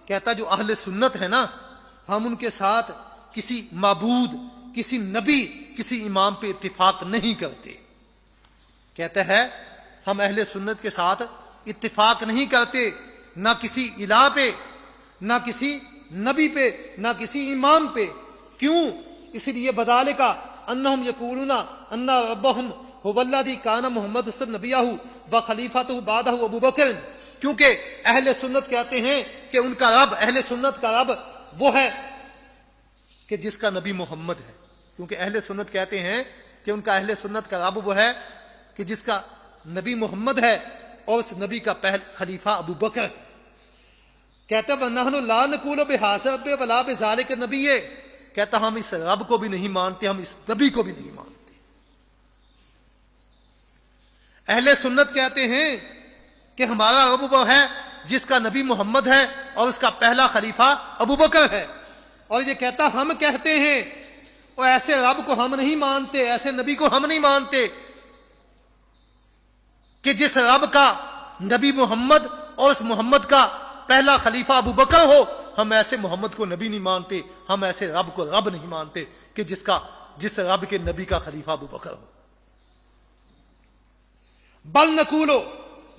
A: کہتا جو اہل سنت ہے نا، ہم ان کے ساتھ کسی معبود، کسی نبی، کسی امام پہ اتفاق نہیں کرتے. کہتا ہے ہم اہل سنت کے ساتھ اتفاق نہیں کرتے، نہ کسی الہ پہ، نہ کسی نبی پہ، نہ کسی امام پہ. کیوں؟ اس لیے بذالک انہم یقولون ان ربہم هو الذی کان محمد صلی اللہ علیہ وسلم وخلیفۃ بعدہ ابو بکر. کیونکہ اہل سنت کہتے ہیں کہ ان کا رب، اہل سنت کا رب وہ ہے کہ جس کا نبی محمد ہے. کیونکہ اہل سنت کہتے ہیں کہ ان کا اہل سنت کا رب وہ ہے کہ جس کا نبی محمد ہے اور اس نبی کا پہل خلیفہ ابو بکر. کہتا وَنَحْنُ لَا نَقُولُ بِهَٰذَا الرَّبِّ وَلَا بِذَٰلِكَ النَّبِيِّ. کہتا ہم اس رب کو بھی نہیں مانتے، ہم اس نبی کو بھی نہیں مانتے. اہل سنت کہتے ہیں کہ ہمارا رب وہ ہے جس کا نبی محمد ہے اور اس کا پہلا خلیفہ ابو بکر ہے. اور یہ کہتا ہم کہتے ہیں اور ایسے رب کو ہم نہیں مانتے، ایسے نبی کو ہم نہیں مانتے کہ جس رب کا نبی محمد اور اس محمد کا پہلا خلیفہ ابو بکر ہو. ہم ایسے محمد کو نبی نہیں مانتے، ہم ایسے رب کو رب نہیں مانتے کہ جس رب کے نبی کا خلیفہ ابو بکر ہو. بل نقولو،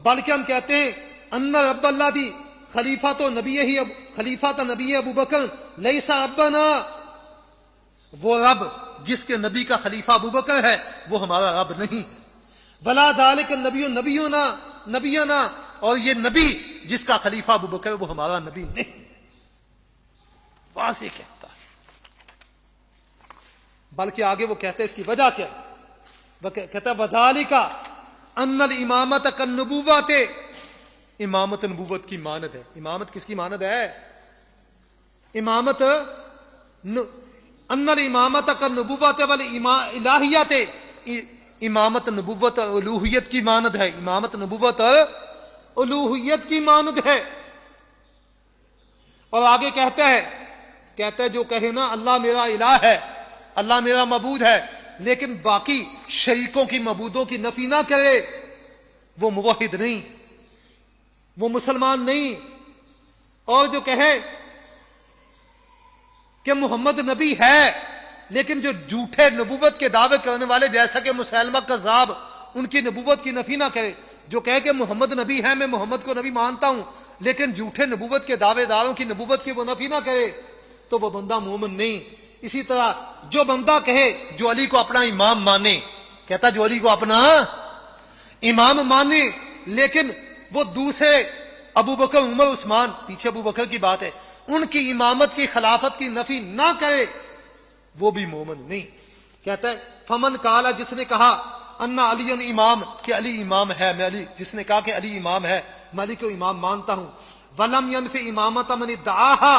A: بلکہ ہم کہتے ہیں ان رب اللہ دی خلیفہ تو نبی ابو بکر لیس ربنا. وہ رب جس کے نبی کا خلیفہ ابو بکر ہے وہ ہمارا رب نہیں. ولا ذالک النبی نبینا، اور یہ نبی جس کا خلیفہ ابو بکر وہ ہمارا نبی نہیں. واضح کہتا ہے. بلکہ آگے وہ کہتے ہیں اس کی وجہ کیا ہے؟ وہ کہتا ہے وذالک ان الامامت کالنبوۃ. امامت نبوت کی مانند ہے. امامت کس کی مانند ہے؟ امامت ان الامامت کالنبوۃ والالہیت. امامت نبوت اور الوہیت کی مانند ہے. امامت نبوت اور الوہیت کی مانند ہے. اور آگے کہتا ہے جو کہے نا اللہ میرا الہ ہے، اللہ میرا معبود ہے، لیکن باقی شریکوں کی معبودوں کی نفی نہ کرے، وہ موحد نہیں، وہ مسلمان نہیں. اور جو کہے کہ محمد نبی ہے لیکن جو جھوٹے نبوت کے دعوے کرنے والے جیسا کہ مسیلمہ کذاب ان کی نبوت کی نفی نہ کرے، جو کہے کہ محمد نبی ہے، میں محمد کو نبی مانتا ہوں، لیکن جھوٹے نبوت کے دعوے داروں کی نبوت کی وہ نفی نہ کرے، تو وہ بندہ مومن نہیں. اسی طرح جو بندہ کہے جو علی کو اپنا امام مانے، کہتا جو علی کو اپنا امام مانے، لیکن وہ دوسرے ابو بکر عمر عثمان، پیچھے ابو بکر کی بات ہے، ان کی امامت کی خلافت کی نفی نہ کرے، وہ بھی مومن نہیں. کہتا ہے فمن قال، جس نے کہا ان علی امام، کہ علی امام ہے، میں علی، جس نے کہا کہ علی امام ہے، میں علی کو امام مانتا ہوں، ولم ينفي امامت من ادعاها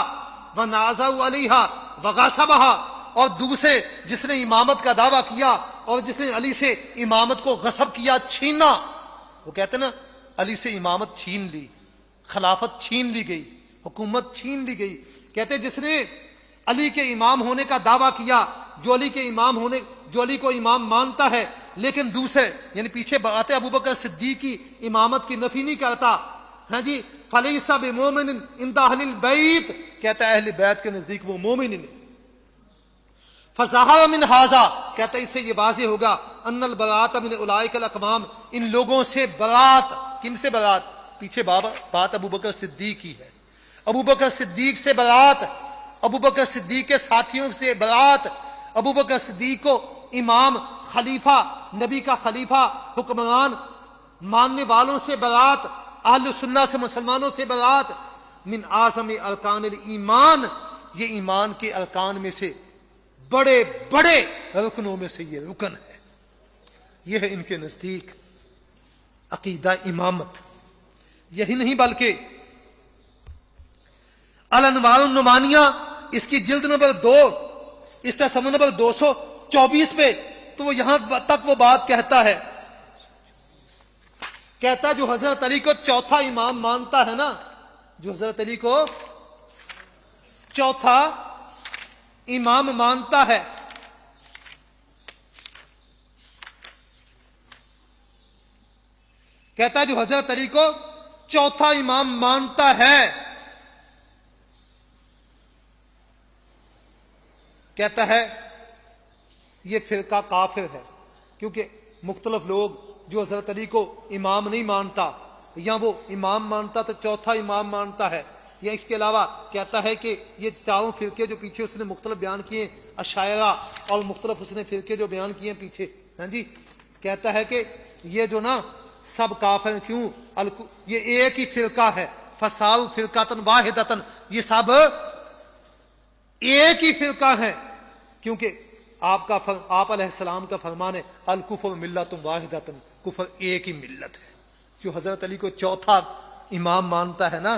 A: ونازعوا علیها وغصبها، اور دوسرے جس نے امامت کا دعویٰ کیا اور جس نے علی سے امامت کو غصب کیا، چھینا، وہ کہتے ہیں نا علی سے امامت چھین لی، خلافت چھین لی گئی، حکومت چھین لی گئی. کہتے جس نے علی کے امام ہونے کا دعویٰ کیا، جو علی کو امام مانتا ہے، لیکن دوسرے یعنی پیچھے بات ابو بکر صدیق کی امامت کی نفی نہیں کرتا، ہاں جی، فلیس بمومن عند اہل البیت، کہتا ہے اہل بیت کے نزدیک وہ مومن نہیں. فظہر من ھذا، کہتا ہے اس سے یہ واضح ہوگا ان البراءۃ من اولئک الاقوام، ان لوگوں سے برات. کن سے برات؟ پیچھے بات ابو بکر صدیق کی ہے. ابو بکر صدیق سے برات، ابو بکر صدیق کے ساتھیوں سے برات، ابو بکر صدیق کو امام، خلیفہ، نبی کا خلیفہ، حکمران ماننے والوں سے برات، اہل سنہ سے، مسلمانوں سے برات. من اعظم ارکان الایمان، یہ ایمان کے ارکان میں سے بڑے بڑے رکنوں میں سے یہ رکن ہے. یہ ہے ان کے نزدیک عقیدہ امامت. یہی نہیں بلکہ الانوار النعمانیہ، اس کی جلد نمبر 2، اس کا صفحہ نمبر 224 پہ، تو وہ یہاں تک وہ بات کہتا ہے، کہتا جو حضرت علی کو چوتھا امام مانتا ہے نا، جو حضرت علی کو چوتھا امام مانتا ہے، کہتا ہے جو حضرت علی کو چوتھا امام مانتا ہے، کہتا ہے یہ فرقہ کافر ہے، کیونکہ مختلف لوگ جو حضرت علی کو امام نہیں مانتا، یا وہ امام مانتا تو چوتھا امام مانتا ہے، یا اس کے علاوہ کہتا ہے کہ یہ چاروں فرقے جو پیچھے اس نے مختلف بیان کیے، اشاعرہ اور مختلف اس نے فرقے جو بیان کیے پیچھے، ہاں جی، کہتا ہے کہ یہ جو نا سب کافر، کیوں؟ یہ ایک ہی فرقہ ہے، فساؤ فرقاتن واحدتن، یہ سب ایک ہی فرقہ ہے، کیونکہ آپ علیہ السلام کا فرمان ہے الکفر ملت واحدتن، کفر ایک ہی ملت ہے۔ جو حضرت علی کو چوتھا امام مانتا ہے نا،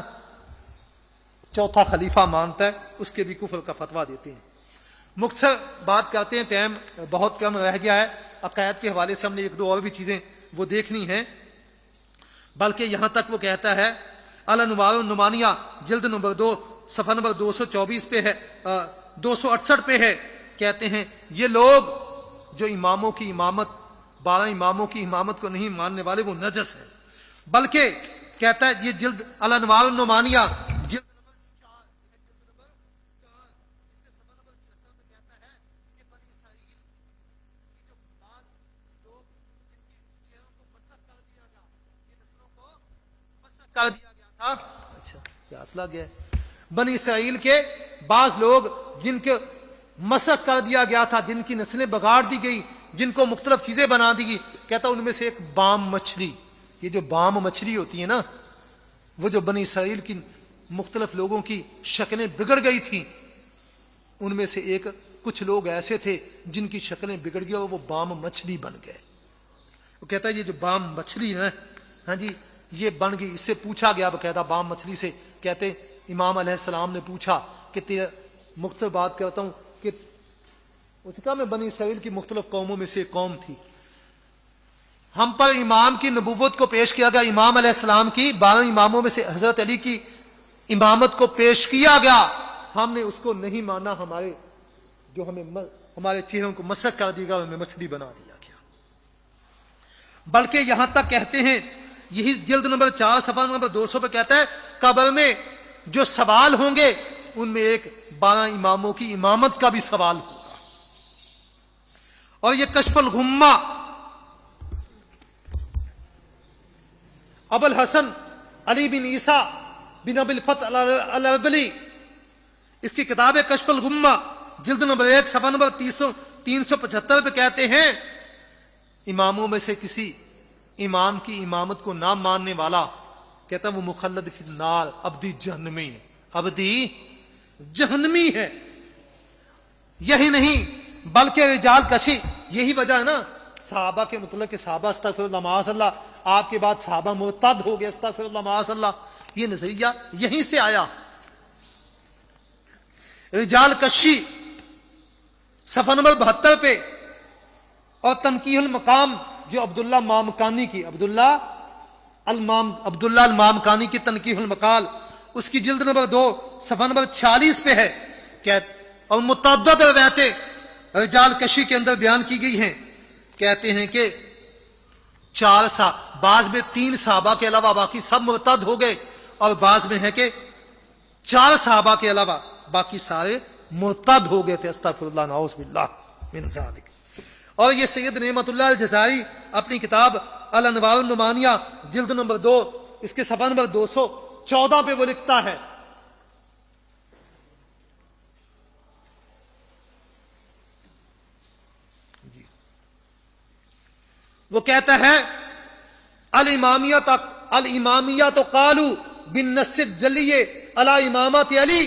A: چوتھا خلیفہ مانتا ہے، اس کے بھی کفر کا فتویٰ دیتے ہیں۔ مختصر بات کرتے ہیں، ٹائم بہت کم رہ گیا ہے، عقائد کے حوالے سے ہم نے ایک دو اور بھی چیزیں وہ دیکھنی ہیں، بلکہ یہاں تک وہ کہتا ہے الانوار النمانیہ جلد نمبر 2 صفحہ نمبر 224 پہ ہے، 268 پہ ہے، کہتے ہیں یہ لوگ جو اماموں کی امامت، 12 اماموں کی امامت کو نہیں ماننے والے، وہ نجس ہے، بلکہ کہتا ہے یہ جلد الانوار النمانیہ جلد نمبر 4 اس کے صفحہ نمبر 76 میں کہتا ہے کہ بنی اسرائیل کی جو بعض لوگ جن کی چہروں کو مسح کر دیا گیا، یہ نسلوں کو مسح کر دیا گیا تھا، اچھا یاد لگ گیا، بنی اسرائیل کے بعض لوگ جن کے مسح کر دیا گیا تھا، جن کی نسلیں بگاڑ دی گئی، جن کو مختلف چیزیں بنا دی گئی، کہتا ان میں سے ایک بام مچھلی، یہ جو بام مچھلی ہوتی ہے نا، وہ جو بنی اسرائیل کی مختلف لوگوں کی شکلیں بگڑ گئی تھیں، ان میں سے ایک کچھ لوگ ایسے تھے جن کی شکلیں بگڑ گئی اور وہ بام مچھلی بن گئے۔ وہ کہتا ہے یہ جو بام مچھلی ہے، ہاں جی، یہ بن گئی۔ اس سے پوچھا گیا باقاعدہ بام مچھلی سے، کہتے امام علیہ السلام نے پوچھا کہ مختصر بات کرتا ہوں کہ اس کا میں بنی اسرائیل کی مختلف قوموں میں سے ایک قوم تھی، ہم پر امام کی نبوت کو پیش کیا گیا، امام علیہ السلام کی 12 اماموں میں سے حضرت علی کی امامت کو پیش کیا گیا، ہم نے اس کو نہیں مانا، ہمارے جو ہمارے چہروں کو مسح کر دیا گیا، ہمیں مچھلی بنا دیا گیا۔ بلکہ یہاں تک کہتے ہیں، یہی جلد نمبر 4 صفحہ نمبر 200 پہ کہتا ہے قبر میں جو سوال ہوں گے ان میں ایک 12 اماموں کی امامت کا بھی سوال ہوگا۔ اور یہ کشف الغمہ ابو الحسن علی بن عیسیٰ بن ابی الفتح العربلی، اس کی کتاب ہے کشف الغمہ جلد نمبر 1 صفحہ نمبر 375 پہ کہتے ہیں اماموں میں سے کسی امام کی امامت کو نہ ماننے والا، کہتا ہے وہ مخلد فی النار، ابدی جہنمی ہے، ابدی جہنمی ہے۔ یہی نہیں بلکہ رجال کشی، یہی وجہ ہے نا صحابہ کے مطلق کہ صحابہ استغفر اللہ معاذ اللہ، آپ کے بعد صحابہ مرتد ہو گئے استغفر اللہ معاذ اللہ، یہ نظریہ یہیں سے آیا۔ رجال کشی صفحہ نمبر 72 پہ، اور تنقیح المقام جو عبداللہ مامکانی کی، عبداللہ المامکانی کی تنقیح المقال، اس کی جلد نمبر 2 صفحہ نمبر 46 پہ ہے، اور متعدد روایتیں رجال کشی کے اندر بیان کی گئی ہیں، کہتے ہیں کہ 4 بعض میں 3 صحابہ کے علاوہ باقی سب مرتد ہو گئے، اور بعض میں ہے کہ 4 صحابہ کے علاوہ باقی سارے مرتد ہو گئے تھے، استغفر اللہ نعوذ باللہ من ذالک۔ اور یہ سید نعمت اللہ الجزائری اپنی کتاب الانوار النمانیہ جلد نمبر 2 اس کے صفحہ نمبر 214 پہ وہ لکھتا ہے، وہ کہتا ہے الامامیہ تو قالو بالنص الجلی علی امامت علی،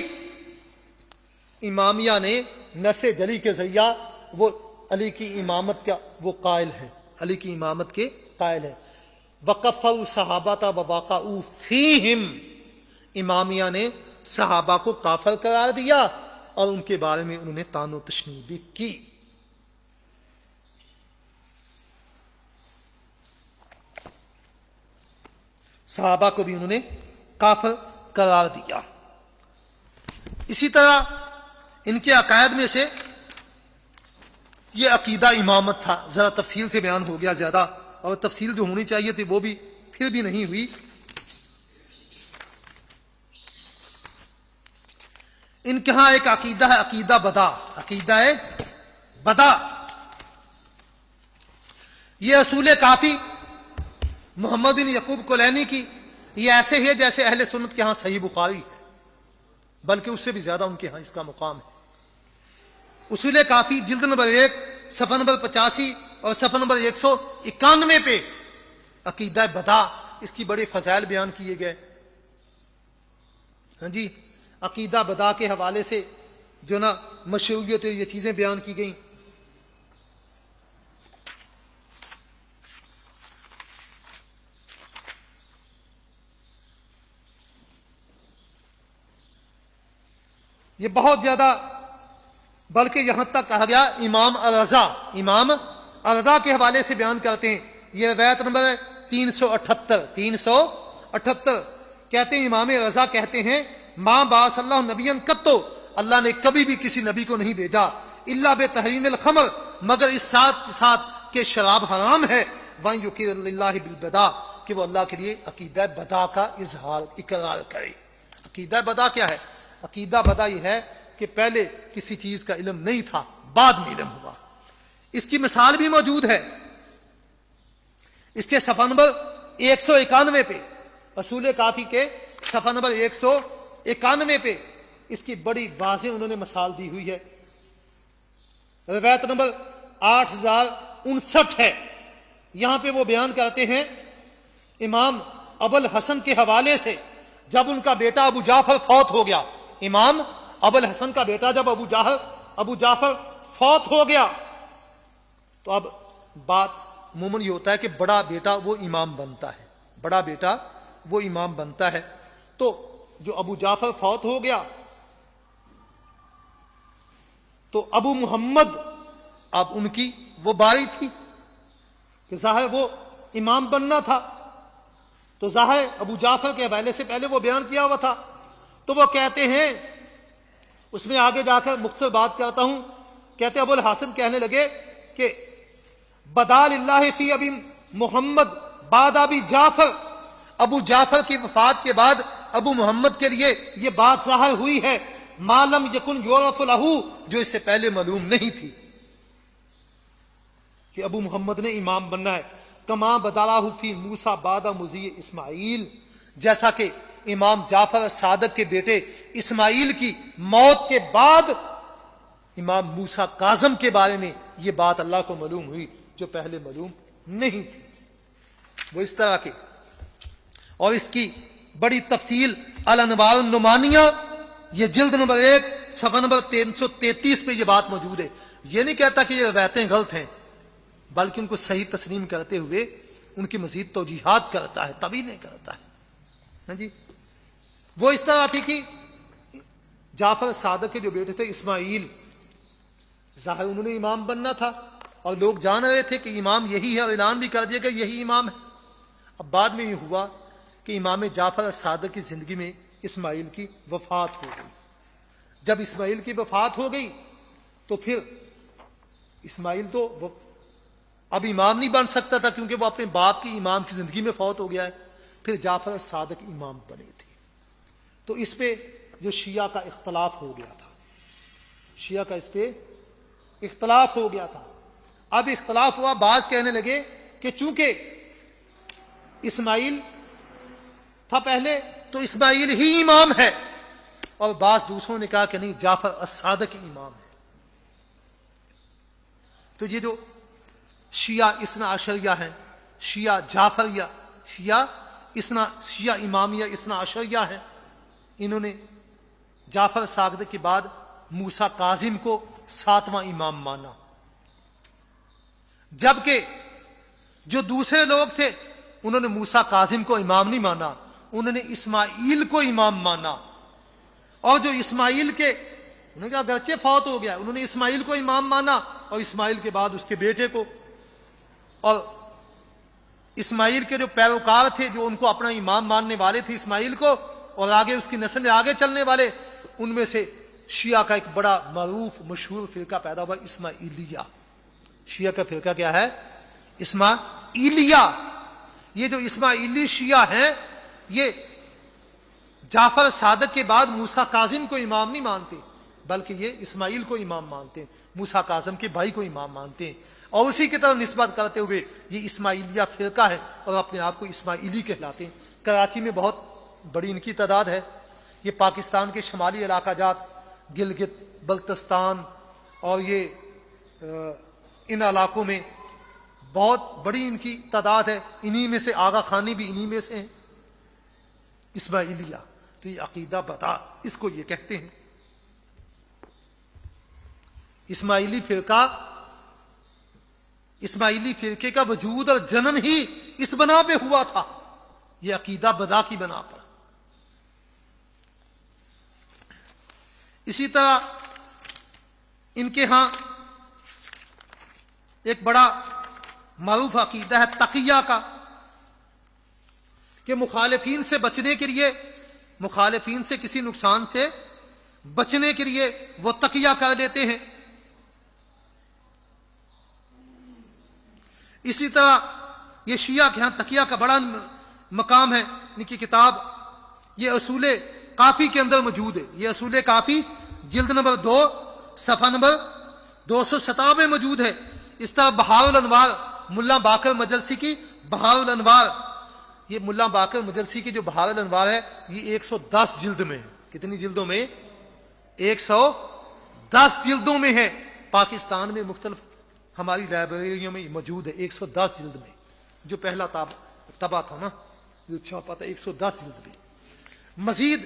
A: امامیہ نے نص جلی کے ذریعہ وہ علی کی امامت کا وہ قائل ہے، علی کی امامت کے قائل ہے۔ وَقَفَّوْا صَحَابَةَ وَوَقَعُوا فِيهِمْ، امامیہ نے صحابہ کو کافر قرار دیا اور ان کے بارے میں انہوں نے طعن و تشنیع بھی کی۔ صحابہ کو بھی انہوں نے کافر قرار دیا۔ اسی طرح ان کے عقائد میں سے یہ عقیدہ امامت تھا، ذرا تفصیل سے بیان ہو گیا زیادہ، اور تفصیل جو ہونی چاہیے تھی وہ بھی پھر بھی نہیں ہوئی. ان کے ہاں ایک عقیدہ ہے عقیدہ بدا. عقیدہ بدا یہ اصول کافی محمد بن یعقوب کلینی کی یہ ایسے ہی ہے جیسے اہل سنت کے ہاں صحیح بخاری ہے، بلکہ اس سے بھی زیادہ ان کے ہاں اس کا مقام ہے. اصول کافی جلد نمبر 1 صفحہ نمبر 85 اور صفحہ نمبر 191 پہ عقیدہ بدا اس کی بڑے فضائل بیان کیے گئے. ہاں جی، عقیدہ بدا کے حوالے سے جو نا مشروعیت یہ چیزیں بیان کی گئیں. یہ بہت زیادہ، بلکہ یہاں تک کہا گیا امام الرضا کے حوالے سے بیان کرتے ہیں. یہ روایت نمبر 378 کہتے ہیں امام رضا کہتے ہیں ماں باس اللہ نبی قط، اللہ نے کبھی بھی کسی نبی کو نہیں بھیجا الا بتحریم الخمر، مگر اس ساتھ کہ شراب حرام ہے، وَأَن يُقِرَّ لِلَّهِ بِالْبَدَا، کہ وہ اللہ کے لیے عقیدہ بدا کا اقرار کرے. عقیدہ بدا کیا ہے؟ عقیدہ بدا یہ ہے کہ پہلے کسی چیز کا علم نہیں تھا، بعد میں علم ہوا. اس کی مثال بھی موجود ہے اس کے صفحہ نمبر 191 پہ، اصول کافی کے صفحہ نمبر 191 پہ اس کی بڑی واضح انہوں نے مثال دی ہوئی ہے. روایت نمبر 8059 ہے. یہاں پہ وہ بیان کرتے ہیں امام ابو الحسن کے حوالے سے، جب ان کا بیٹا ابو جعفر فوت ہو گیا، امام ابو الحسن کا بیٹا جب ابو جعفر فوت ہو گیا، تو اب بات عموماً یہ ہوتا ہے کہ بڑا بیٹا وہ امام بنتا ہے، بڑا بیٹا وہ امام بنتا ہے. تو جو ابو جعفر فوت ہو گیا تو ابو محمد اب ان کی وہ باری تھی کہ ظاہر وہ امام بننا تھا، تو ظاہر ابو جعفر کے حوالے سے پہلے وہ بیان کیا ہوا تھا. تو وہ کہتے ہیں، اس میں آگے جا کر مختصر بات کرتا ہوں، کہتے ابو الحسن کہنے لگے کہ بدا للہ فی ابی محمد بعد ابی جعفر، ابو جعفر کی وفات کے بعد ابو محمد کے لیے یہ بات ظاہر ہوئی ہے ما لم یکن یعرف لہ، جو اس سے پہلے معلوم نہیں تھی کہ ابو محمد نے امام بننا ہے. کما بدالہ فی موسیٰ بعد مضی اسماعیل، جیسا کہ امام جعفر صادق کے بیٹے اسماعیل کی موت کے بعد امام موسیٰ کاظم کے بارے میں یہ بات اللہ کو معلوم ہوئی جو پہلے معلوم نہیں تھی. وہ اس طرح کے، اور اس کی بڑی تفصیل الانوار النعمانیہ، یہ جلد نمبر 1 صفحہ نمبر 333 پہ یہ بات موجود ہے. یہ نہیں کہتا کہ یہ روایتیں غلط ہیں، بلکہ ان کو صحیح تسلیم کرتے ہوئے ان کی مزید توجیحات کرتا ہے، تبھی نہیں کرتا ہے. ہاں جی، وہ اس طرح تھی کہ جعفر صادق کے جو بیٹے تھے اسماعیل، ظاہر انہوں نے امام بننا تھا اور لوگ جان رہے تھے کہ امام یہی ہے اور اعلان بھی کر دیا کہ یہی امام ہے. اب بعد میں یہ ہوا کہ امام جعفر صادق کی زندگی میں اسماعیل کی وفات ہو گئی. جب اسماعیل کی وفات ہو گئی تو پھر اسماعیل تو اب امام نہیں بن سکتا تھا کیونکہ وہ اپنے باپ کی امام کی زندگی میں فوت ہو گیا ہے. پھر جعفر صادق امام بنے تھے. تو اس پہ جو شیعہ کا اختلاف ہو گیا تھا، شیعہ کا اس پہ اختلاف ہو گیا تھا. اب اختلاف ہوا، بعض کہنے لگے کہ چونکہ اسماعیل تھا پہلے تو اسماعیل ہی امام ہے، اور بعض دوسروں نے کہا کہ نہیں، جعفر الصادق امام ہے. تو یہ جو شیعہ اثنا عشریہ ہیں، شیعہ جعفریہ، شیعہ امامیہ اثنا عشریہ ہیں، انہوں نے جعفر صادق کے بعد موسیٰ کاظم کو 7واں امام مانا، جبکہ جو دوسرے لوگ تھے انہوں نے موسیٰ کاظم کو امام نہیں مانا، انہوں نے اسماعیل کو امام مانا. اور جو اسماعیل کے، انہوں نے کہا گرچہ فوت ہو گیا، انہوں نے اسماعیل کو امام مانا اور اسماعیل کے بعد اس کے بیٹے کو، اور اسماعیل کے جو پیروکار تھے جو ان کو اپنا امام ماننے والے تھے اسماعیل کو، اور آگے اس کی نسل میں آگے چلنے والے، ان میں سے شیعہ کا ایک بڑا معروف مشہور فرقہ پیدا ہوا، اسماعیلیہ. شیعہ کا فرقہ کیا ہے؟ اسماعیلیہ. یہ جو اسماعیلی شیعہ ہیں یہ جعفر صادق کے بعد موسیٰ کاظم کو امام نہیں مانتے، بلکہ یہ اسماعیل کو امام مانتے ہیں، موسیٰ کاظم کے بھائی کو امام مانتے ہیں، اور اسی کی طرف نسبت کرتے ہوئے یہ اسماعیلیہ فرقہ ہے اور اپنے آپ کو اسماعیلی کہلاتے ہیں۔ کراچی میں بہت بڑی ان کی تعداد ہے۔ یہ پاکستان کے شمالی علاقہ جات، گلگت بلتستان اور یہ ان علاقوں میں بہت بڑی ان کی تعداد ہے۔ انہی میں سے آغا خانی بھی انہی میں سے ہیں، اسماعیلیہ۔ تو یہ عقیدہ بتا اس کو یہ کہتے ہیں۔ اسماعیلی فرقے کا وجود اور جنم ہی اس بنا پہ ہوا تھا، یہ عقیدہ بدا کی بنا پر۔ اسی طرح ان کے ہاں ایک بڑا معروف عقیدہ ہے تقیہ کا، کہ مخالفین سے بچنے کے لیے، مخالفین سے کسی نقصان سے بچنے کے لیے وہ تقیہ کر دیتے ہیں۔ اسی طرح یہ شیعہ کے ہاں تقیہ کا بڑا مقام ہے۔ ان کی کتاب یہ اصول کافی کے اندر موجود ہے، یہ اصول کافی جلد نمبر 2 صفحہ نمبر 297 میں موجود ہے۔ اس طرح بہار الانوار ملا باقر مجلسی کی بہار الانوار، یہ ملا باقر مجلسی کی جو بہار الانوار ہے یہ 110 جلد میں ہے۔ کتنی جلدوں میں؟ 110 جلدوں میں ہے۔ پاکستان میں مختلف ہماری لائبریریوں میں موجود ہے 110 جلد میں۔ جو پہلا طبع تھا نا جو چھاپا تھا 110 جلد میں۔ مزید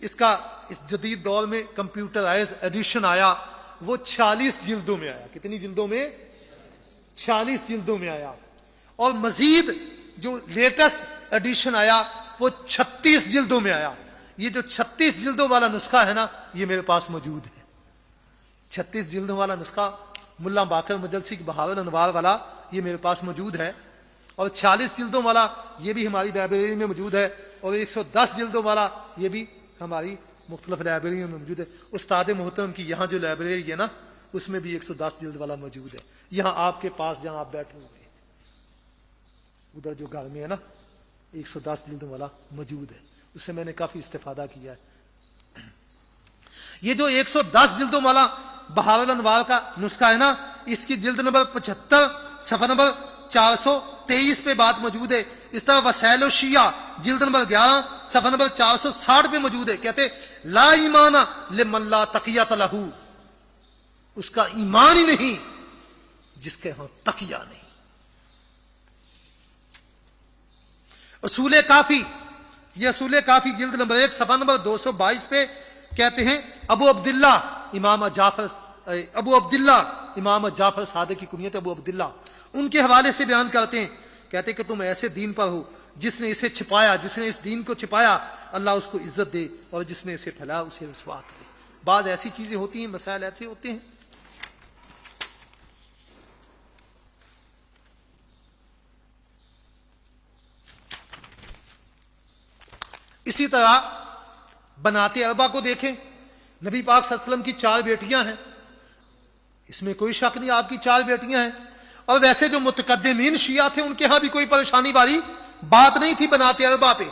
A: اس کا اس جدید دور میں کمپیوٹرائز ایڈیشن آیا، وہ 46 جلدوں میں آیا۔ کتنی جلدوں میں؟ 46 جلدوں میں آیا۔ اور مزید جو لیٹسٹ ایڈیشن آیا وہ 36 جلدوں میں آیا۔ یہ جو 36 جلدوں والا نسخہ ہے نا یہ میرے پاس موجود ہے۔ 36 جلدوں والا نسخہ ملا باقر مجلسی کی بہار الانوار والا یہ میرے پاس موجود ہے، اور 46 جلدوں والا یہ بھی ہماری لائبریری میں موجود ہے، اور 110 جلدوں والا یہ بھی ہماری مختلف لائبریریوں میں موجود ہے۔ استاد محترم کی یہاں جو لائبریری ہے نا اس میں بھی 110 جلد والا موجود ہے۔ یہاں آپ کے پاس جہاں آپ بیٹھے ہوئے ادھر جو گھر میں ہے نا 110 جلدوں والا موجود ہے، اس سے میں نے کافی استفادہ کیا ہے۔ یہ جو 110 جلدوں والا بہار الانوار کا نسخہ ہے نا اس کی جلد نمبر 75 صفحہ نمبر 423 پہ بات موجود ہے۔ اس طرح وسائل الشیعہ جلد نمبر 11 صفحہ نمبر 460 پہ موجود ہے۔ کہتے لا ایمان لمن لا تقیۃ لہ، اس کا ایمان ہی نہیں جس کے ہاں تقیہ نہیں۔ اصول کافی، یہ اصول کافی جلد نمبر 1 صفحہ نمبر 222 پہ کہتے ہیں ابو عبداللہ امام جعفر صادق کی کنیت ابو عبداللہ، ان کے حوالے سے بیان کرتے ہیں، کہتے ہیں کہ تم ایسے دین پر ہو جس نے اسے چھپایا، جس نے اس دین کو چھپایا اللہ اس کو عزت دے، اور جس نے اسے پھیلایا اسے رسوا کرے۔ بعض ایسی چیزیں ہوتی ہیں، مسائل ایسے ہوتے ہیں۔ اسی طرح بنات اربع کو دیکھیں، نبی پاک صلی اللہ علیہ وسلم کی 4 بیٹیاں ہیں، اس میں کوئی شک نہیں آپ کی 4 بیٹیاں ہیں۔ اور ویسے جو متقدمین شیعہ تھے ان کے ہاں بھی کوئی پریشانی والی بات نہیں تھی بنات اربع پہ،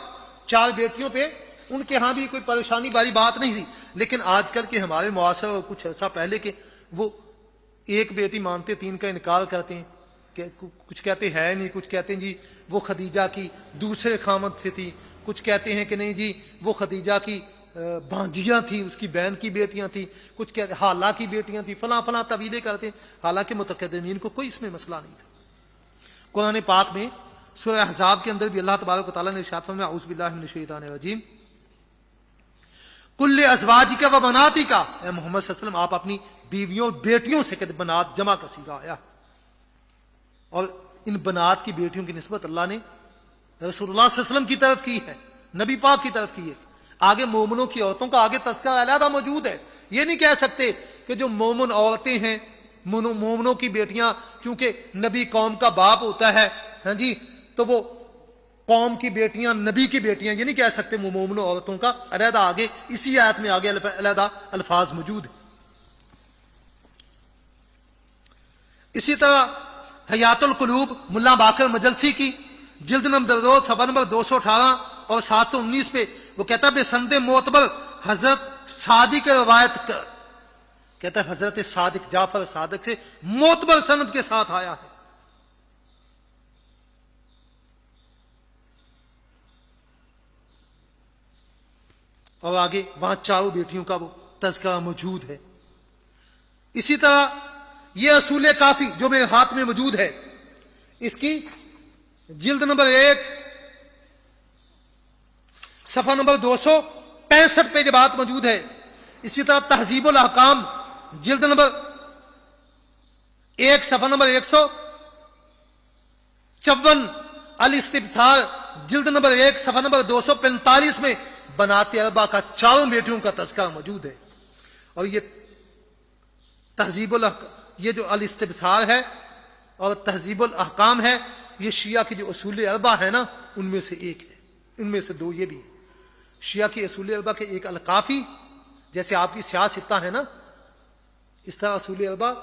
A: 4 بیٹیوں پہ ان کے ہاں بھی کوئی پریشانی والی بات نہیں تھی۔ لیکن آج کل کے ہمارے معاصر اور کچھ ایسا پہلے کے وہ ایک بیٹی مانتے 3 کا انکار کرتے ہیں، کہ کچھ کہتے ہے نہیں، کچھ کہتے ہیں جی وہ خدیجہ کی دوسرے خامد سے تھی، کچھ کہتے ہیں کہ نہیں جی وہ خدیجہ کی بھانجیاں تھیں، اس کی بہن کی بیٹیاں تھیں، کچھ کہتے حالہ کی بیٹیاں تھیں، فلاں فلاں طویلے کرتے ہیں، حالانکہ متقدمین کو کوئی اس میں مسئلہ نہیں تھا۔ قرآن پاک میں سورہ احزاب کے اندر بھی اللہ تبارک و تعالیٰ نے ارشاد فرمایا اعوذ باللہ من الشیطان الرجیم کل ازواجک و بناتک، اے محمد صلی اللہ علیہ وسلم آپ اپنی بیویوں بیٹیوں سے کہتے بنات جمع کا صیغہ آیا، اور ان بنات کی بیٹیوں کی نسبت اللہ نے رسول اللہ صلی اللہ علیہ وسلم کی طرف کی ہے، نبی پاک کی طرف کی ہے۔ آگے مومنوں کی عورتوں کا آگے تذکرہ علیحدہ موجود ہے۔ یہ نہیں کہہ سکتے کہ جو مومن عورتیں ہیں مومنوں کی بیٹیاں، کیونکہ نبی قوم کا باپ ہوتا ہے ہاں جی تو وہ قوم کی بیٹیاں نبی کی بیٹیاں، یہ نہیں کہہ سکتے مومن عورتوں کا علیحدہ آگے اسی آیت میں آگے علیحدہ الفاظ موجود ہیں۔ اسی طرح حیات القلوب ملا باقر مجلسی کی جلد نمبر 2 صفحہ نمبر 218 اور 719 پہ وہ کہتا ہے بے سند معتبر حضرت صادق روایت کر، کہتا ہے حضرت صادق جعفر صادق سے معتبر سند کے ساتھ آیا ہے. اور آگے وہاں چاروں بیٹیوں کا وہ تذکرہ موجود ہے. اسی طرح یہ اصول کافی جو میرے ہاتھ میں موجود ہے، اس کی جلد نمبر 1 صفحہ نمبر 265 پہ یہ بات موجود ہے. اسی طرح تہذیب الاحکام جلد نمبر 1 صفحہ نمبر 154، الاستبصار جلد نمبر 1 صفحہ نمبر 245 میں بنات اربع کا چاروں بیٹیوں کا تذکرہ موجود ہے. اور یہ تہذیب یہ جو الاستبصار ہے اور تہذیب الاحکام ہے، یہ شیعہ کی جو اصول اربع ہے نا ان میں سے ایک ہے، ان میں سے دو یہ بھی ہے. شیعہ کی اصول اربع کے ایک الکافی، جیسے آپ کی سیاہ ستہ ہے نا، اس طرح اصول اربع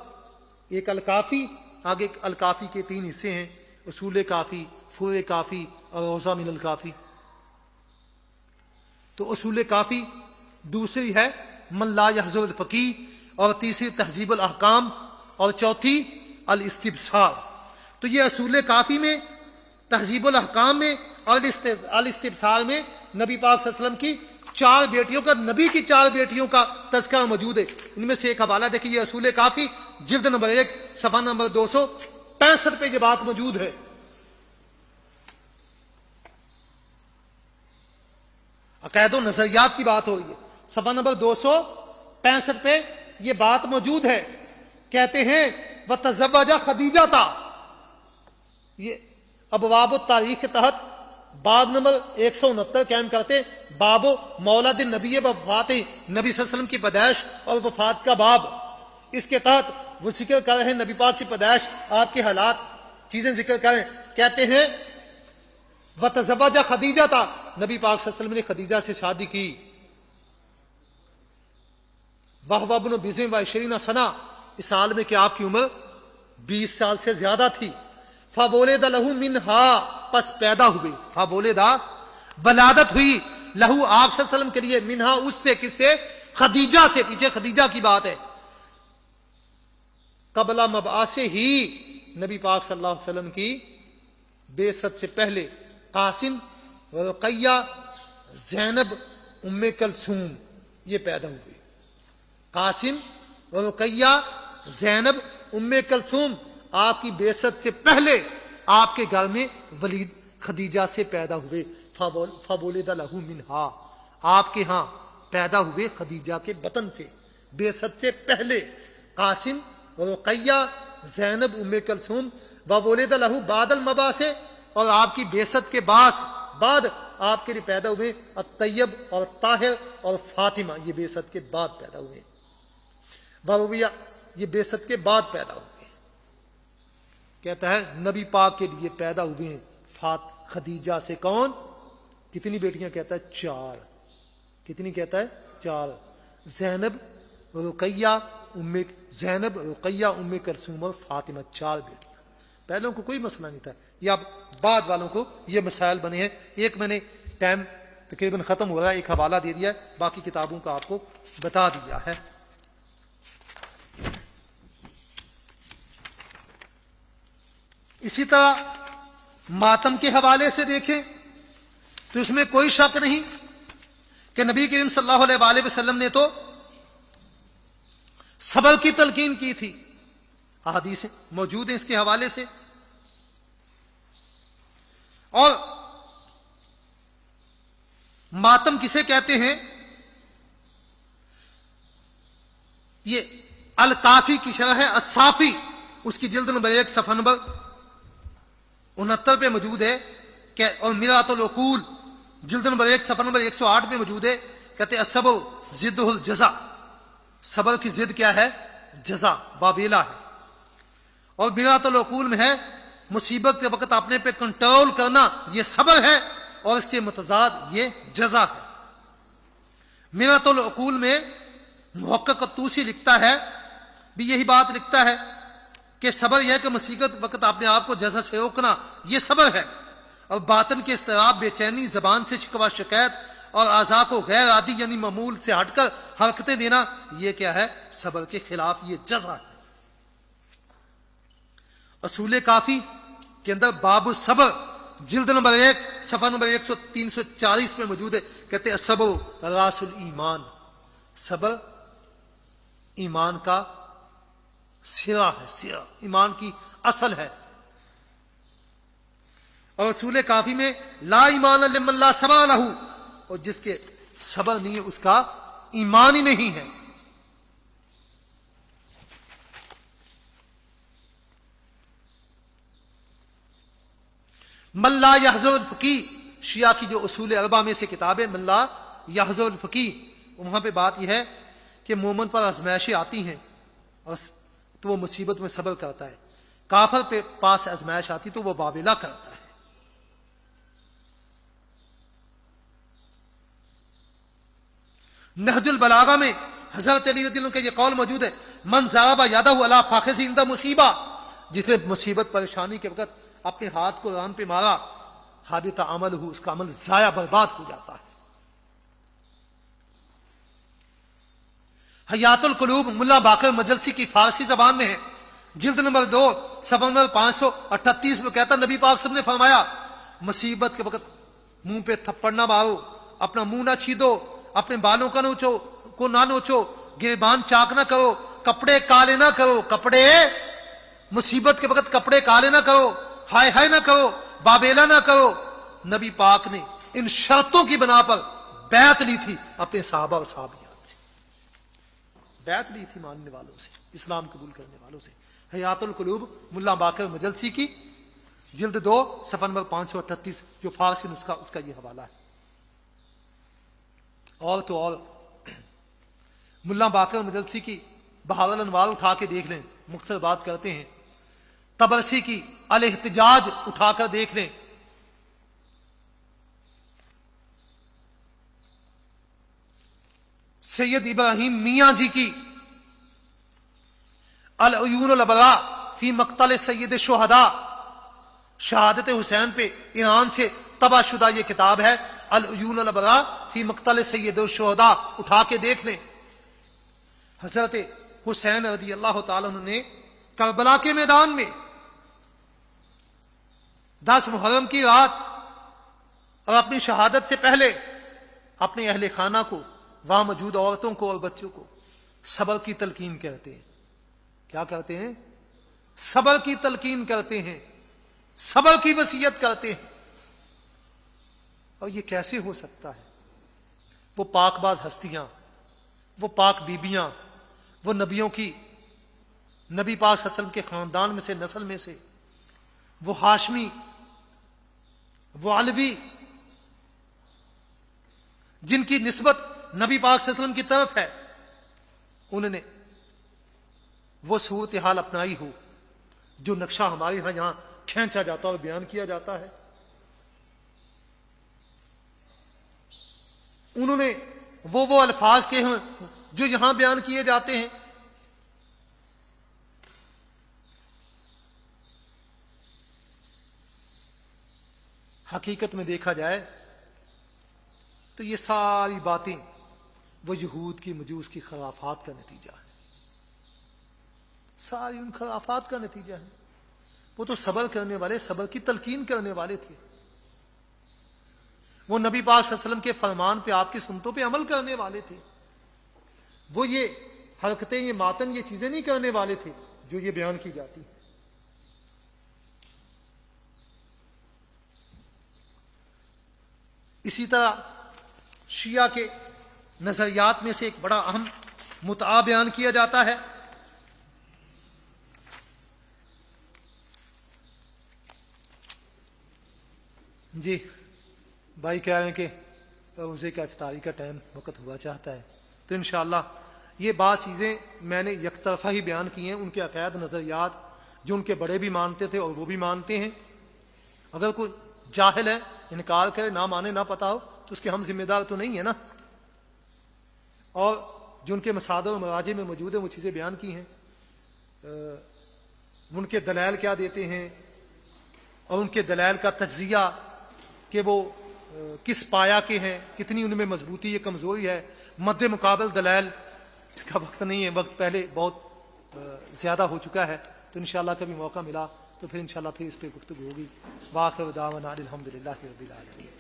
A: ایک الکافی، آگے الکافی کے 3 حصے ہیں، اصول کافی، فروع کافی اور روضہ من الکافی. تو اصول کافی دوسری ہے من لا یحضر الفقیہ، اور تیسری تہذیب الاحکام، اور چوتھی الاستبصار. تو یہ اصول کافی میں، تہذیب الاحکام میں اور الاستبصار میں نبی پاک صلی اللہ علیہ وسلم کی 4 بیٹیوں کا، نبی کی 4 بیٹیوں کا تذکرہ موجود ہے. ان میں سے ایک حوالہ دیکھیے، یہ اصول کافی جلد نمبر 1 صفحہ نمبر 265 پہ یہ بات موجود ہے. عقائد و نظریات کی بات ہو رہی ہے، صفحہ نمبر 265 پہ یہ بات موجود ہے. کہتے ہیں وَتَزَوَّجَ خدیجہ، یہ ابواب التاریخ کے تحت باب نمبر 169 قائم کرتے، باب مولد النبی وفات نبی صلی اللہ علیہ وسلم کی پیدائش اور وفات کا باب. اس کے تحت وہ ذکر کر رہے ہیں نبی پاک کی پیدائش، آپ کے حالات، چیزیں ذکر کریں. کہتے ہیں وَتَزَوَّجَ خدیجہ، نبی پاک صلی اللہ علیہ وسلم نے خدیجہ سے شادی کی. وَهُوَ ابْنُ 20 سنہ، اس حال میں کہ آپ کی عمر 20 سال سے زیادہ تھی. فَوَلِدَ لَهُ مِنْهَا، پس پیدا ہوئے، فَوَلِدَ ولادت ہوئی، لہو آپ صلی اللہ علیہ وسلم کے لیے، منہا اس سے، کس سے؟ خدیجہ سے. پیچھے خدیجہ کی بات ہے. قبل مبعث ہی، نبی پاک صلی اللہ علیہ وسلم کی بعثت سے پہلے، قاسم، رقیہ، زینب، ام کلثوم یہ پیدا ہوئے. قاسم، رقیہ، زینب، ام کلثوم آپ کی بعثت سے پہلے آپ کے گھر میں ولید خدیجہ سے پیدا ہوئے. فَوَلِدَ لَهُ مِنْهَا، آپ کے ہاں پیدا ہوئے خدیجہ کے بطن سے، بعثت سے پہلے. قاسم، رقیہ، زینب، ام کلثوم. وَوَلِدَ لَهُ بَعْدَ الْمَبْعَثِ، اور آپ کی بعثت کے بعد آپ کے لیے پیدا ہوئے الطیب اور طاہر اور فاطمہ، یہ بعثت کے بعد پیدا ہوئے. ورویہ، یہ بعثت کے بعد پیدا ہوئے. کہتا ہے نبی پاک کے لیے پیدا ہوئے ہیں خدیجہ سے. کون؟ کتنی بیٹیاں؟ کہتا ہے 4. کتنی کہتا ہے؟ 4. زینب، رقیہ، ام کلثوم اور فاطمہ، 4 بیٹیاں. پہلوں کو کوئی مسئلہ نہیں تھا، یہ اب بعد والوں کو یہ مسائل بنے ہیں. ایک میں نے ٹائم تقریباً ختم ہو رہا ہے، ایک حوالہ دے دیا ہے، باقی کتابوں کا آپ کو بتا دیا ہے. اسی طرح ماتم کے حوالے سے دیکھیں تو اس میں کوئی شک نہیں کہ نبی کریم صلی اللہ علیہ وآلہ وسلم نے تو صبر کی تلقین کی تھی. احادیث موجود ہیں اس کے حوالے سے. اور ماتم کسے کہتے ہیں؟ یہ الکافی کی شرح ہے الصافی، اس کی جلد نمبر 1 صفحہ نمبر 69 پہ موجود ہے. اور میرات العقول جلد نمبر 1 صفحہ نمبر 108 پہ موجود ہے. کہتے الصبر ضد الجزا، صبر کی ضد کیا ہے؟ جزا، بابیلا ہے. اور میرات العقول میں ہے مصیبت کے وقت اپنے پہ کنٹرول کرنا، یہ صبر ہے، اور اس کے متضاد یہ جزا ہے. میرات العقول میں محقق طوسی لکھتا ہے، بھی یہی بات لکھتا ہے کہ صبر یہ ہے کہ مصیبت وقت اپنے آپ کو جزا سے روکنا، یہ صبر ہے. اور باطن کے اضطراب، بے چینی، زبان سے شکوہ شکایت اور اعضاء کو غیر عادی یعنی معمول سے ہٹ کر حرکتیں دینا، یہ کیا ہے؟ صبر کے خلاف یہ جزا ہے۔ اصول کافی کے اندر باب الصبر جلد نمبر 1 صفحہ نمبر 340 میں موجود ہے، کہتے ہیں صبر راس الایمان، صبر ایمان کا سرا ہے، سرا ایمان کی اصل ہے۔ اور اصول کافی میں لا ایمان لمن لا صبر لہ، اور جس کے صبر نہیں ہے اس کا ایمان ہی نہیں ہے۔ من لا یحذر الفقی، شیعہ کی جو اصول اربع میں سے کتاب ہے من لا یحذر الفقی، وہاں پہ بات یہ ہے کہ مومن پر آزمائشیں آتی ہیں اور تو وہ مصیبت میں صبر کرتا ہے، کافر پہ پاس آزمائش آتی تو وہ واویلا کرتا ہے۔ نہج البلاغہ میں حضرت علی رضی اللہ عنہ کا یہ قول موجود ہے، من ضرب یدہ علی فاخذ عند مصیبہ، جس نے مصیبت پریشانی کے وقت اپنے ہاتھ کو ران پہ مارا، حابط عملہ، اس کا عمل ضائع برباد ہو جاتا ہے۔ حیات القلوب ملا باقر مجلسی کی فارسی زبان میں ہے، جلد نمبر 2 صفحہ نمبر 538 میں کہتا نبی پاک صلی اللہ علیہ وسلم نے فرمایا مصیبت کے وقت منہ پہ تھپڑ نہ مارو، اپنا منہ نہ چھیدو، اپنے بالوں کا نہ نوچو، گریبان چاک نہ کرو، کپڑے کالے نہ کرو، کپڑے مصیبت کے وقت کپڑے کالے نہ کرو، ہائے ہائے نہ کرو، بابیلا نہ کرو۔ نبی پاک نے ان شرطوں کی بنا پر بیعت لی تھی اپنے صحابہ اور صحابیات سے، بیعت لی تھی ماننے والوں سے، اسلام قبول کرنے والوں سے۔ حیات القلوب ملا باقر مجلسی کی جلد 2 صفحہ نمبر 538 جو فارسی نسخہ اس کا یہ حوالہ ہے۔ اور تو اور ملا باقر مجلسی کی بہار الانوار اٹھا کے دیکھ لیں، مختصر بات کرتے ہیں۔ طبرسی کی الاحتجاج اٹھا کر دیکھ لیں، سید ابراہیم میاں جی کی العیون الابراء فی مقتل سید الشہداء، شہادت حسین پہ ایران سے طبع شدہ یہ کتاب ہے العیون الابراء فی مقتل سید الشہداء، اٹھا کے دیکھ لیں۔ حضرت حسین رضی اللہ تعالیٰ عنہ نے کربلا کے میدان میں 10 محرم کی رات اور اپنی شہادت سے پہلے اپنے اہل خانہ کو، وہاں موجود عورتوں کو اور بچوں کو صبر کی تلقین کرتے ہیں۔ کیا کرتے ہیں؟ صبر کی تلقین کرتے ہیں، صبر کی وصیت کرتے ہیں۔ اور یہ کیسے ہو سکتا ہے؟ وہ پاک باز ہستیاں، وہ پاک بیبیاں، وہ نبیوں کی، نبی پاک صلی اللہ علیہ وسلم کے خاندان میں سے، نسل میں سے، وہ ہاشمی، وہ علوی، جن کی نسبت نبی پاک صلی اللہ علیہ وسلم کی طرف ہے، انہوں نے وہ صورتحال اپنائی ہو جو نقشہ ہمارے ہاں یہاں کھینچا جاتا اور بیان کیا جاتا ہے۔ انہوں نے وہ الفاظ کے ہیں جو یہاں بیان کیے جاتے ہیں۔ حقیقت میں دیکھا جائے تو یہ ساری باتیں وہ یہود کی مجوس کی خرافات کا نتیجہ ہے، ساری ان خرافات کا نتیجہ ہے۔ وہ تو صبر کرنے والے، صبر کی تلقین کرنے والے تھے، وہ نبی پاک صلی اللہ علیہ وسلم کے فرمان پہ، آپ کی سنتوں پہ عمل کرنے والے تھے، وہ یہ حرکتیں، یہ ماتن، یہ چیزیں نہیں کرنے والے تھے جو یہ بیان کی جاتی ہیں۔ اسی طرح شیعہ کے نظریات میں سے ایک بڑا اہم متعا بیان کیا جاتا ہے۔ جی بھائی کہہ رہے ہیں کہ روزے کا افطاری کا ٹائم وقت ہوا چاہتا ہے، تو انشاءاللہ یہ بعض چیزیں میں نے یک طرفہ ہی بیان کی ہیں، ان کے عقائد نظریات جو ان کے بڑے بھی مانتے تھے اور وہ بھی مانتے ہیں۔ اگر کوئی جاہل ہے، انکار کرے، نہ مانے، نہ پتا ہو، تو اس کے ہم ذمہ دار تو نہیں ہے نا۔ اور جو ان کے مصادر و مراجع میں موجود ہیں وہ چیزیں بیان کی ہیں، ان کے دلائل کیا دیتے ہیں اور ان کے دلائل کا تجزیہ کہ وہ کس پایا کے ہیں، کتنی ان میں مضبوطی ہے، کمزوری ہے، مد مقابل دلائل، اس کا وقت نہیں ہے، وقت پہلے بہت زیادہ ہو چکا ہے. تو انشاءاللہ کبھی موقع ملا تو پھر انشاءاللہ پھر اس پہ گفتگو ہوگی. واخر دعوانا الحمدللہ رب العالمین.